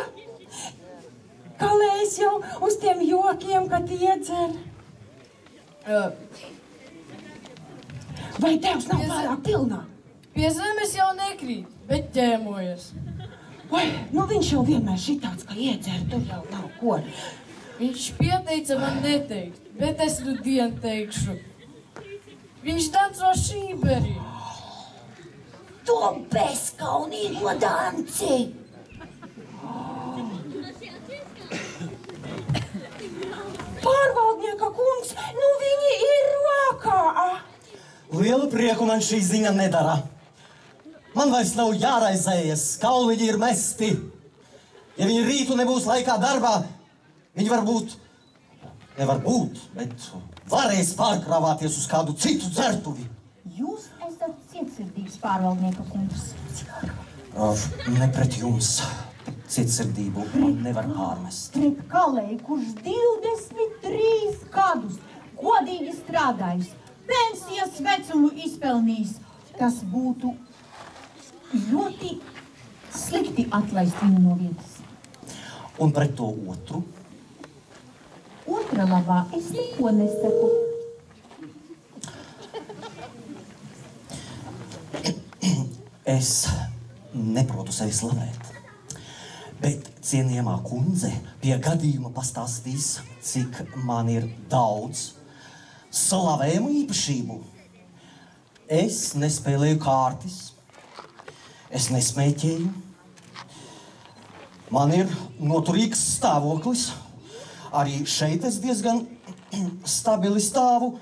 Kalējs jau uz tiem jokiem, kad iedzer. Vai tevs nav pārāk pilnā? Pie zemes jau nekrīt, bet ķēmojas. Vai, nu viņš jau vienmēr šitāds, ka iedzēr, tur jau nav ko. Viņš pieteica man neteikt, bet es nu dienu teikšu. Viņš danco šīberi. To bezkaunīgo danci! Pārvaldnieka kungs, nu viņi ir rokā! Lielu prieku man šī ziņa nedara. Man vairs nav jāraizējas, kauliņi ir mesti. Ja viņi rītu nebūs laikā darbā, viņi nevar būt, bet varēs pārkrāvāties uz kādu citu dzertuvi. Jūs esat cietsirdīgs pārvaldnieka kungs. Ne pret jums. Cietsirdību man nevar pārmest. Pret Kalēju, kurš 23 gadus godīgi strādājis, pensijas vecumu izpelnījis, tas būtu ļoti slikti atlaist viņu no vietas. Un pret to otru? Otra labā es neko nesaku. Es neprotu sevi slavēt, bet cienījamā kundze pie gadījuma pastāstīs, cik man ir daudz slavējumu īpašību. Es nespēlēju kārtis, es nesmēķēju, man ir noturīgs stāvoklis, arī šeit es diezgan stabili stāvu,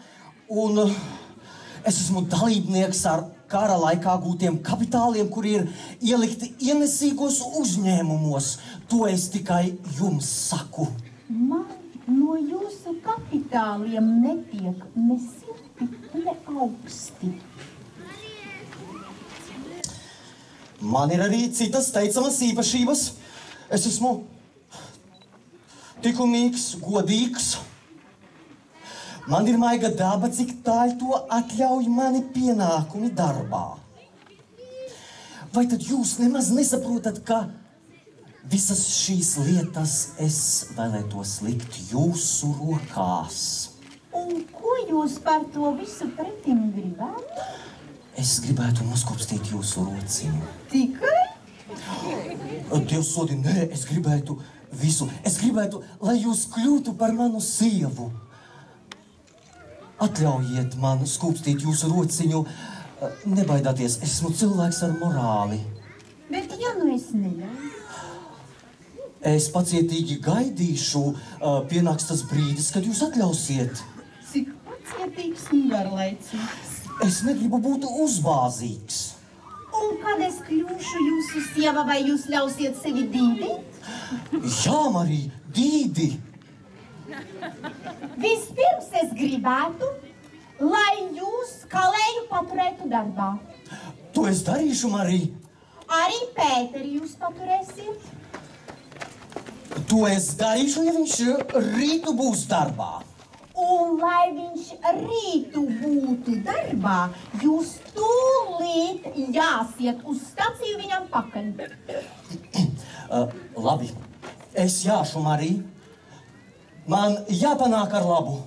un es esmu dalībnieks ar kara laikā gūtiem kapitāliem, kuri ir ielikti ienesīgos uzņēmumos. To es tikai jums saku. Man no jūsu kapitāliem netiek ne silti, ne augsti. Man ir arī citas teicamas īpašības. Es esmu likumīgs, godīgs. Man ir maiga daba, cik tāļ to atļauj mani pienākumi darbā. Vai tad jūs nemaz nesaprotat, ka visas šīs lietas es vēlētos likt jūsu rokās? Un ko jūs par to visu pretim gribētu? Es gribētu noskopstīt jūsu rociņu. Tikai? Dievs sodi, nē, es gribētu visu. Es gribētu, lai jūs kļūtu par manu sievu. Atļaujiet man skūpstīt jūsu rociņu. Nebaidāties, es esmu cilvēks ar morāli. Bet ja nu es neļauju? Es pacietīgi gaidīšu, pienāks tas brīdis, kad jūs atļausiet. Cik pacietīgs un garlaicīgs. Es negribu būt uzbāzīgs. Un kad es kļūšu jūsu sieva, vai jūs ļausiet sevi dīdīt? Jā, Marija, dīdi. Vispirms es gribētu, lai jūs Kalēju paturētu darbā. To es darīšu, Marija. Arī Pēteri jūs paturēsiet. To es darīšu, ja viņš rītu būs darbā. Un lai viņš rītu būtu darbā, jūs tūlīt jāsiet uz staciju viņam pakaļ. Labi, es jāšu, Marija. Man jāpanāk ar labu.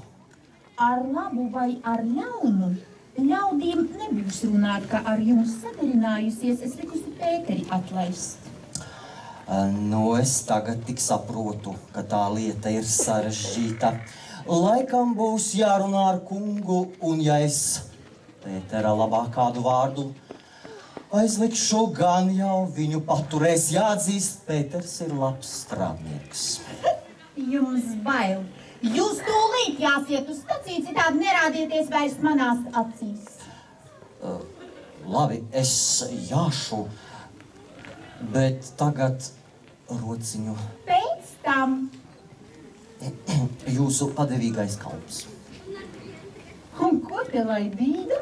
Ar labu vai ar ļaunu? Ļaudīm nebūs runāt, ka ar jums sadarinājusies, es likusi Pēteri atlaist. Nu, es tagad tik saprotu, ka tā lieta ir sarežģīta. Laikam būs jārunā ar kungu, un ja es Pētera labā kādu vārdu aizlikšu, gan jau viņu paturēs. Jāatzīst, Pēters ir labs strādnieks. Jums bail. Jūs tūlīt jāsiet uz staciju, citādi nerādieties vairs manās acīs. Labi, es jāšu, bet tagad rociņu. Pēc tam. Jūsu padevīgais kalps. Un ko te lai dīda?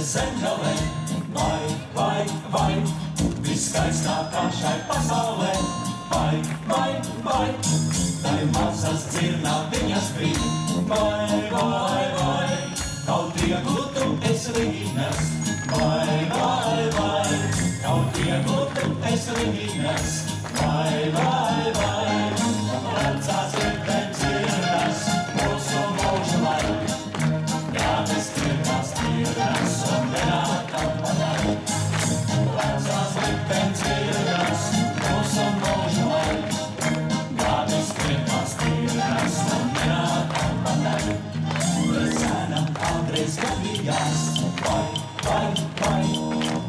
Zemgalē, vai, viskaistākā šai pasaulē, vai, vai, tai mazas dzirnā viņas brīd. Vai, vai, vai, kaut vieglu tu esi līnas. Vai, vai, vai, kaut vieglu tu esi līnas. Vai, vai, vai, vecās likteņas dzirnas, mūsu mūžu laik. Jānis dzirnās dzirnas un nenāk atpakaļ. Vecās likteņas dzirnas, mūsu mūžu laik. Jānis dzirnās dzirnas un nenāk atpakaļ. Senam kādreiz gadījās, vai, vai, vai,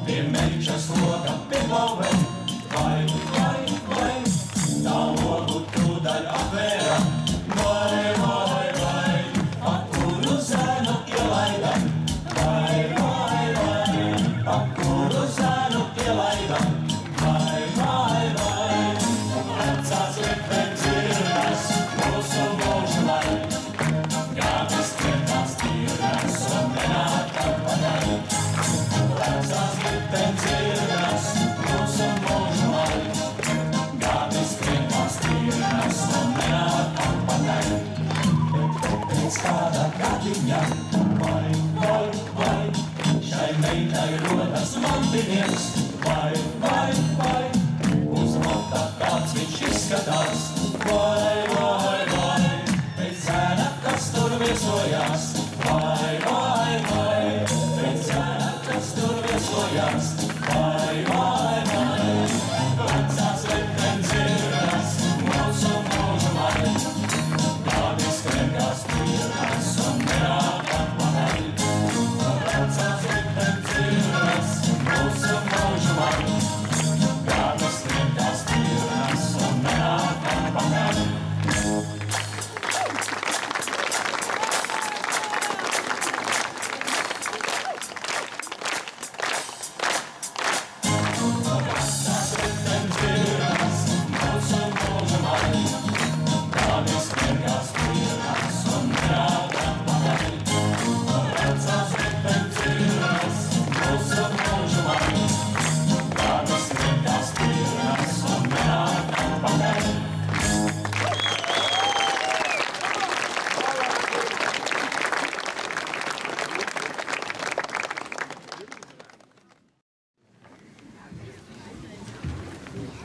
pie meļčas loga pie galvē. Vai, vai, vai, tā logu tūdaļ apvēra. Vai, vai, vai, ap kuru zēnu ielaidam. Vai, vai, vai, ap kuru zēnu ielaidam. Vai, vai, vai, vecās likteņas dzirnas, mūsu mūžu laik. Jānis dzirnās dzirnas un nenāk atpakaļ. Vecās likteņas dzirnas, mūsu mūžu laik. Jānis dzirnās dzirnas un nenāk atpakaļ. Pēc kāda gadiņa, vai, vai, vai, šai meitai rodas mantinieks. Vai, vai, vai, uz manta kāds viņš izskatās. Vai, vai, vai, pēc zēna, kas tur viesojās. Vai, vai, vai, pēc zēna, kas tur viesojās. Vai, vai, vai, vecās likteņas dzirnas, mūsu mūžu laik. Jānis dzirnās dzirnas un nenāk atpakaļ. Vecās likteņas dzirnas, mūsu mūžu laik. Jānis dzirnās dzirnas un nenāk atpakaļ.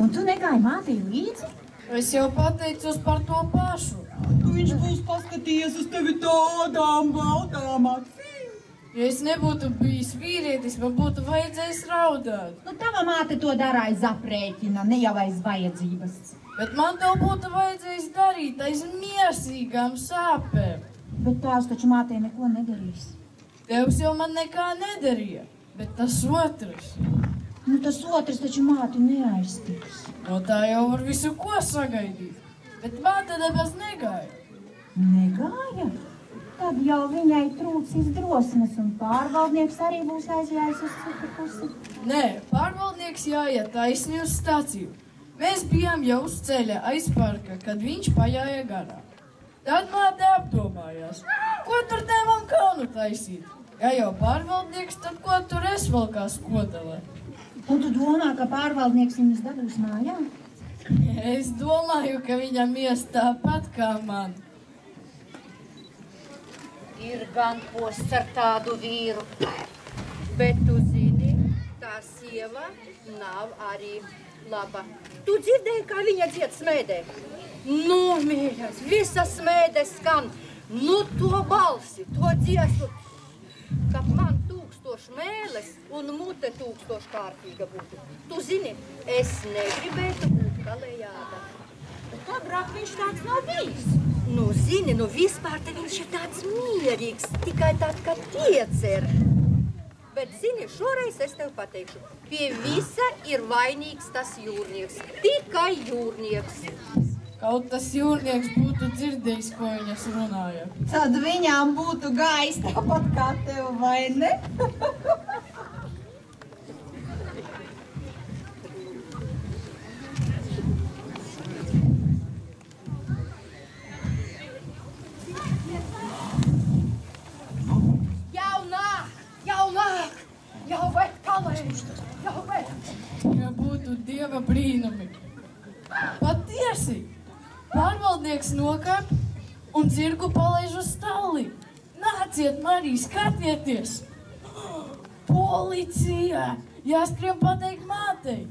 Un tu negāji mātī līdzi? Es jau pateicos par to pašu. Viņš būs paskatījies uz tevi tādām baltām acīm. Ja es nebūtu bijis vīrietis, man būtu vajadzējis raudāt. Nu, tava māte to dara aiz aprēķina, ne jau aiz vajadzības. Bet man to būtu vajadzējis darīt aiz miesīgām sāpēm. Bet tās taču mātei neko nedarīs. Tevs jau man nekā nedarīja, bet tas otrs. Nu, tas otrs taču māti neaiztiks. No tā jau var visu ko sagaidīt, bet māte nemaz negāja. Negāja? Tad jau viņai trūcis drosmes, un pārvaldnieks arī būs aizjājis uz citu pusi. Nē, pārvaldnieks jāiet taisni uz staciju. Mēs bijām jau uz ceļa aiz parka, kad viņš pajāja garām. Tad māte apdomājās, ko tur tēvam kaunu taisīt. Ja jau pārvaldnieks, tad ko tur es vēl kā skodelē? Un tu domā, ka pārvaldnieks viņus dabūs mājā? Es domāju, ka viņam ies tāpat kā man. Ir gan posts ar tādu vīru, bet tu zini, tā sieva nav arī laba. Tu dzirdēji, kā viņa dzied smēdē? Nu, mīļais, visa smēde skan, nu to balsi, to dziesmu, ka man 1000 mēles un mute 1000 kārtīga būtu. Tu zini, es negribētu būt galējāda. Bet agrāk viņš tāds nav bijis. Nu, zini, nu vispār te viņš ir tāds mierīgs, tikai tāds, kā iecer. Bet, zini, šoreiz es tev pateikšu, pie visa ir vainīgs tas jūrnieks, tikai jūrnieks. Kaut tas jūrnieks būtu dzirdējis, ko viņas runāja. Tad viņām būtu gājis tāpat kā tev, vai ne? Jau vet kalēji, jau vet. Ja būtu dieva brīnumi. Patiesi, Pārvaldnieks nokāp un zirgu palaiž uz stalli. Nāciet, Marija, skatieties! Policija! Jāskrien pateikt mātei!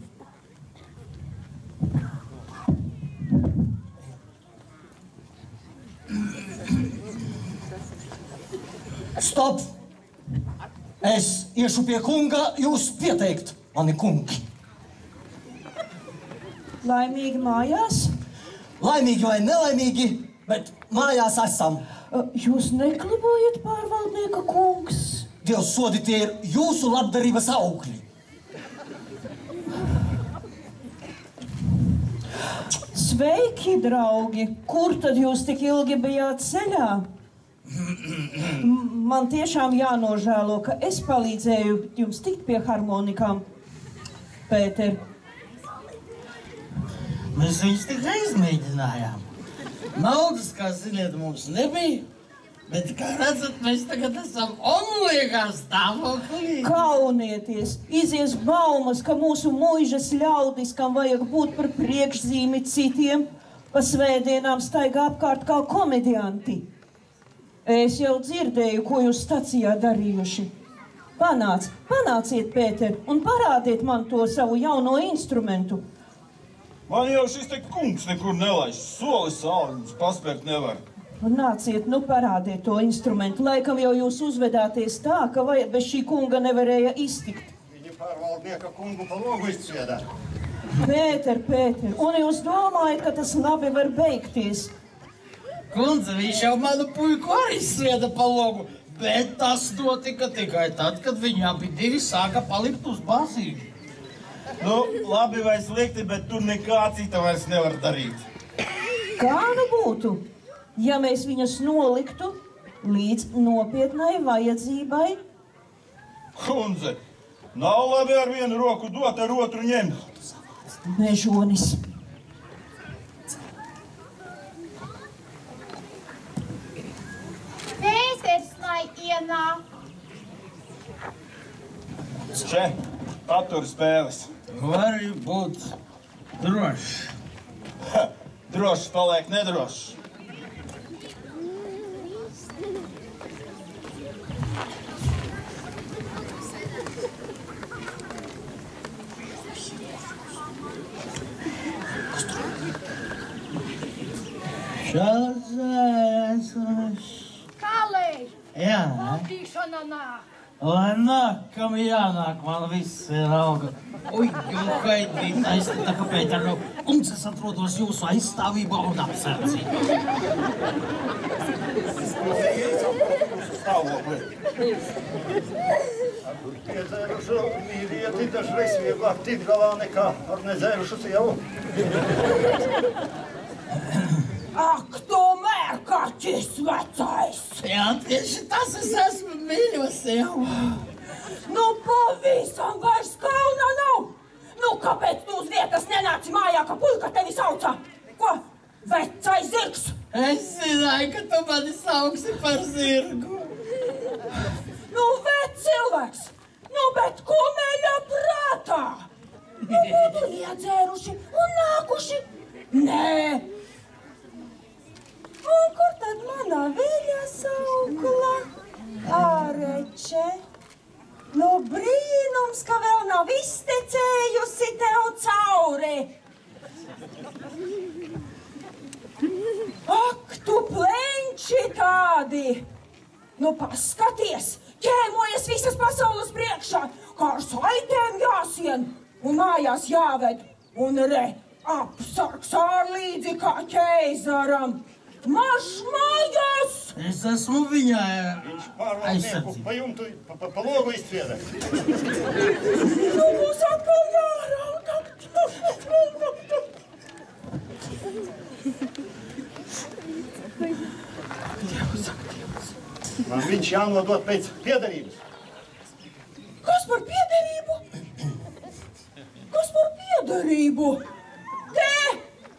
Stop! Es iešu pie kunga, jūs pieteikt, mani kungi. Laimīgi mājās? Laimīgi vai nelaimīgi, bet mājās esam. Jūs neklibojat, pārvaldnieka kungs? Dievs sodi, tie ir jūsu labdarības augļi. Sveiki, draugi! Kur tad jūs tik ilgi bijāt ceļā? Man tiešām jānožēlo, ka es palīdzēju jums tikt pie harmonikām. Pēter. Mēs viņus tikai izmēģinājām. Naudas, kā ziniet, mums nebija, bet, kā redzat, mēs tagad esam omliegā stāvoklī. Kaunieties! Izies baumas, ka mūsu muižas ļaudis, kam vajag būt par priekšzīmi citiem, pa svētdienām staigā apkārt kā komedianti. Es jau dzirdēju, ko jūs stacijā darījuši. Panāciet, Pēter, un parādiet man to savu jauno instrumentu. Man jau šis te kungs nekur nelaiž. Soli sāli mums paspērt nevar. Nāciet, nu parādiet to instrumentu. Laikam jau jūs uzvedāties tā, ka bez šī kunga nevarēja iztikt. Viņa pārvaldnieka kungu pa logu izciedā. Pēter, un jūs domājat, ka tas labi var beigties? Kundze, viņš jau manu puiku arī svieda pa logu, bet tas notika tikai tad, kad viņi abi divi sāka palikt uz bazīti. Nu, labi vai slikti, bet tur nekā cita vairs nevar darīt. Kā nu būtu, ja mēs viņus noliktu līdz nopietnai vajadzībai? Kundze, nav labi ar vienu roku dot, ar otru ņemt. Mežonis. Pēters, lai ienāk. Še, patur spēles. Vari būt drošs. Drošs paliek nedrošs. Kalēj! Jā. Valdīšana nāk! Lai nāk, kam jānāk, man viss ir auga. Ui, jau gaidīt, aizstā, ka Pēter, nu, un es atrodos jūsu aizstāvībā un apsardzi. Ar piedzērušu vīrieti dažreiz vieglāk tikt galā nekā ar nedzērušu sievu. Ak, tomēr, kaķis vecais! Jā, tieši tas es esmu mīļos jau. Nu, pavisam vairs kauna nav! Nu, kāpēc tu uz vietas nenāci mājā, ka puika tevi sauca? Ko? Vecais zirgs? Es zināju, ka tu mani sauksi par zirgu. Nu, vec cilvēks! Nu, bet ko mēļā prātā? Nu, būtu iedzēruši un nākuši? Nē! Un kur tad manā viņa saukla? Āreče, nu brīnums, ka vēl nav iztecējusi tev cauri. Ak, tu plenči tādi! Nu paskaties, ķēmojas visas pasaules priekšā, kā ar saitēm jāsien un mājās jāved. Un re, apsargs ārlīdzi kā ķeizaram. Marš mājās! Es esmu viņa Viņš pārvaldnieku pa jumtu, pa logu izcvieda. Nu, mūs atkal jārauta! Man viņš jānodot pēc piederības. Kas par piederību? Kas par piederību?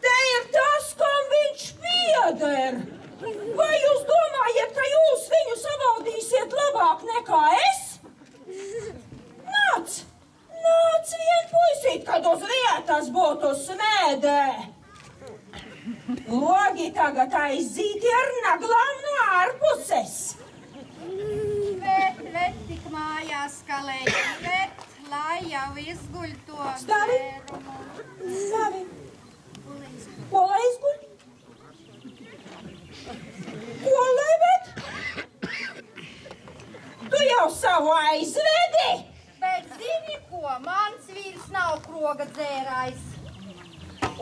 Te ir tas, kam viņš pieder! Vai jūs domājat, ka jūs viņu savaldīsiet labāk nekā es? Nāc vien puisīt, kad uz vietas būtu smēdē! Logi tagad aizīti ar naglām no ārpuses. Bet tik mājās, ka bet, lai jau izguļ to vērumu. Stāvi. Ko lai izguļ? Ko lai bet? Tu jau savu aizvedi? Bet zini ko, mans vīrs nav kroga dzērājs.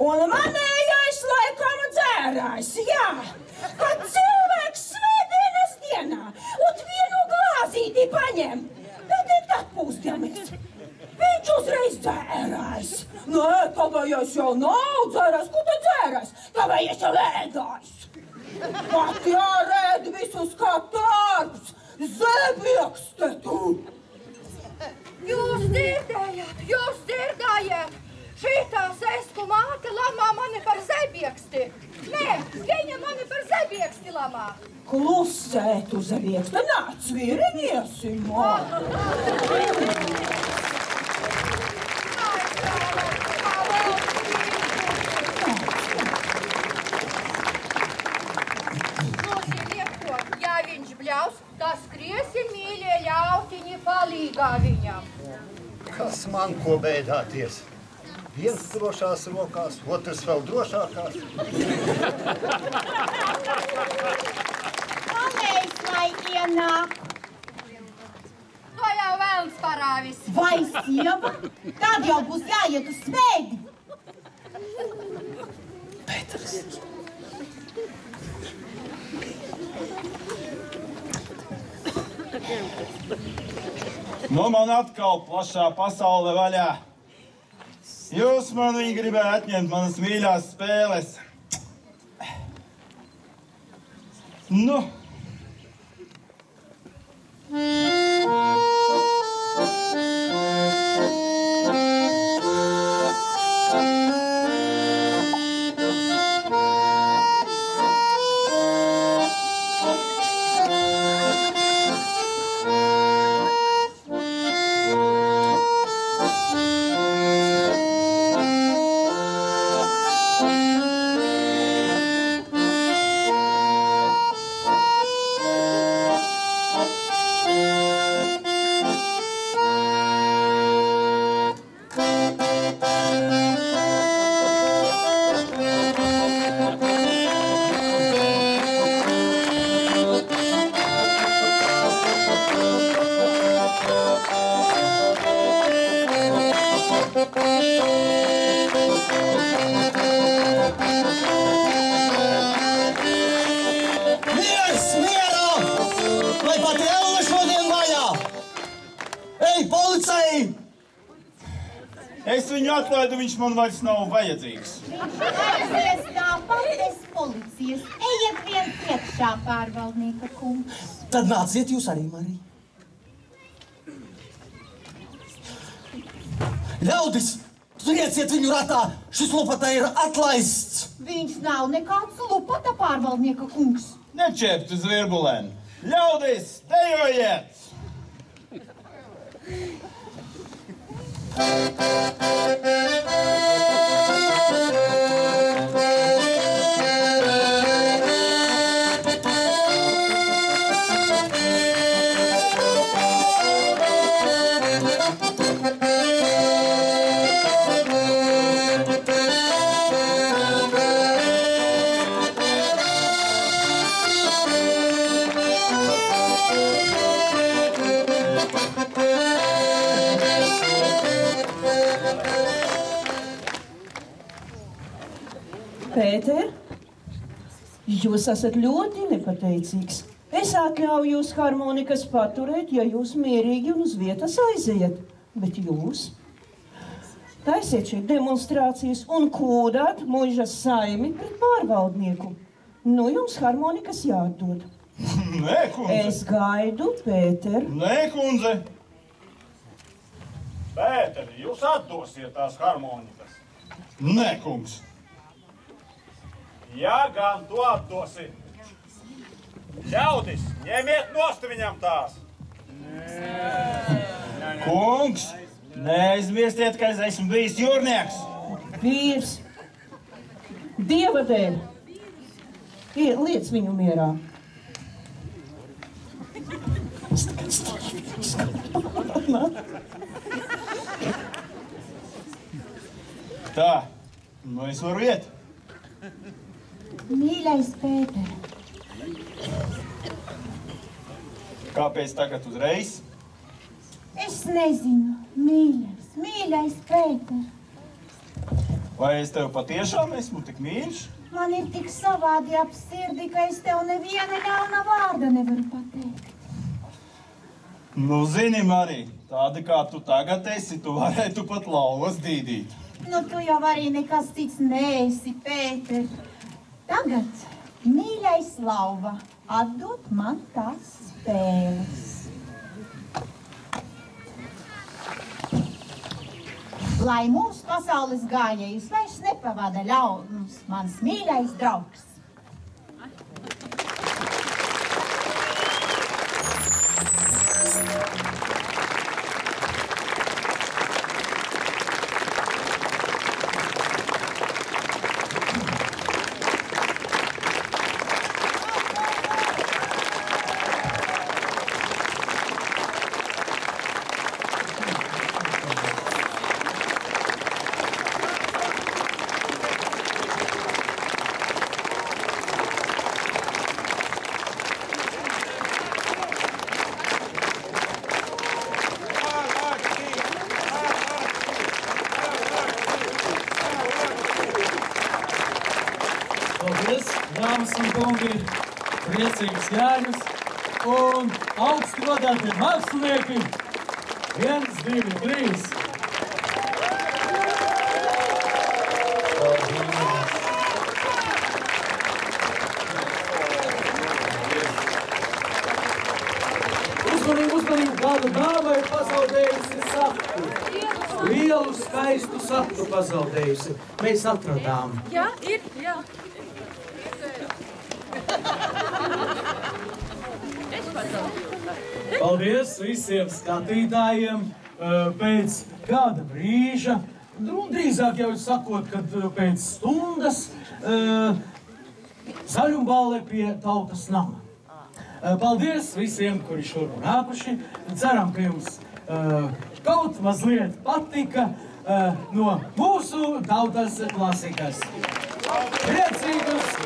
Un manējais laikam dzērājs, jā. Kad cilvēks svētdienas dienā un vienu glāzīti paņem, bet ir tad pusdienis. Viņš uzreiz dzērājs. Nē, tavējais jau nav dzērājs, ko tu dzērājs? Tavējais jau ēdājs. Pat jārēd visus kā tārps, zebiekste tu. Jūs dzirdējāt. Šitās esku māte lamā mani par zebieksti. Nē, viņa mani par zebieksti lamā. Klusē tu zebiekste, nāc vīriniesim, māte. Ja viņš bļaus, tas skriesim mīļie ļautiņi palīgā viņam. Kas man ko bēdāties? Viens drošās rokās, otrs vēl drošākās. Palēs, lai ienāk. To jau vēlns parāvis. Vai sieva? Tad jau būs jāiet uz svēdi. Pēters. Nu, man atkal plašā pasaule vaļā. Jūs man viņi gribēja atņemt manas mīļās spēles. Nu. Es viņu atlaidu, viņš man vairs nav vajadzīgs. Aizies tāpat bez policijas. Ejiet vien priekšā, pārvaldnieka kungs. Tad nāciet jūs arī, Marija. Ļaudis, turieciet viņu ratā, šis lupata ir atlaists. Viņš nav nekāds lupata, pārvaldnieka kungs. Nečeptu zvirbulēm. Ļaudis, dejojiet! Pēter, jūs esat ļoti nepateicīgs. Es atļauju jūs harmonikas paturēt, ja jūs mierīgi un uz vietas aiziet. Bet jūs taisiet šeit demonstrācijas un kūdāt muiža saimi pret pārvaldnieku. Nu, jums harmonikas jāatdod. Nē, kundze. Es gaidu, Pēter. Nē, kundze. Pēter, jūs atdosiet tās harmonikas. Nē, kungs. Ja gan tu atdosi. Ļaudis, ņemiet nost viņam tās. Kungs, neaizmirstiet, ka es esmu bijis jūrnieks. Vīrs, Dieva dēļ, Liec viņu mierā. Tā, nu es varu iet. Mīļais Pēter, Kāpēc tagad uzreiz? es nezinu, mīļais Pēter. Vai es tev patiešām esmu tik mīļš? Man ir tik savādi ap sirdi, ka es tev neviena ļauna vārda nevaru pateikt. Nu, zini, Marija, tāda kā tu tagad esi, tu varētu pat lauvas dīdīt. Nu, tu jau arī nekas cits neesi, Pēter. Tagad, mīļais lauva, atdod man tās spēles. Lai mūsu pasaules gājējus vairs nepavada ļaunums, mans mīļais draugs. Paldies, dāmas un kungi, priecīgs Jāņus un augstu godātie mākslinieki. 1, 2, 3. Uzmanību, kāda dāma ir pazaudējusi sapni. Lielu, skaistu sapnu pazaudējusi. Mēs atradām. Jā, ir, jā. Paldies visiem skatītājiem. Pēc kāda brīža, drīzāk jau sakot, kad pēc stundas, zaļumbāle pie tautas nama. Paldies visiem, kuri šurp nākuši. Ceram, ka jums kaut mazliet patika no mūsu tautas klasikas. Priecīgus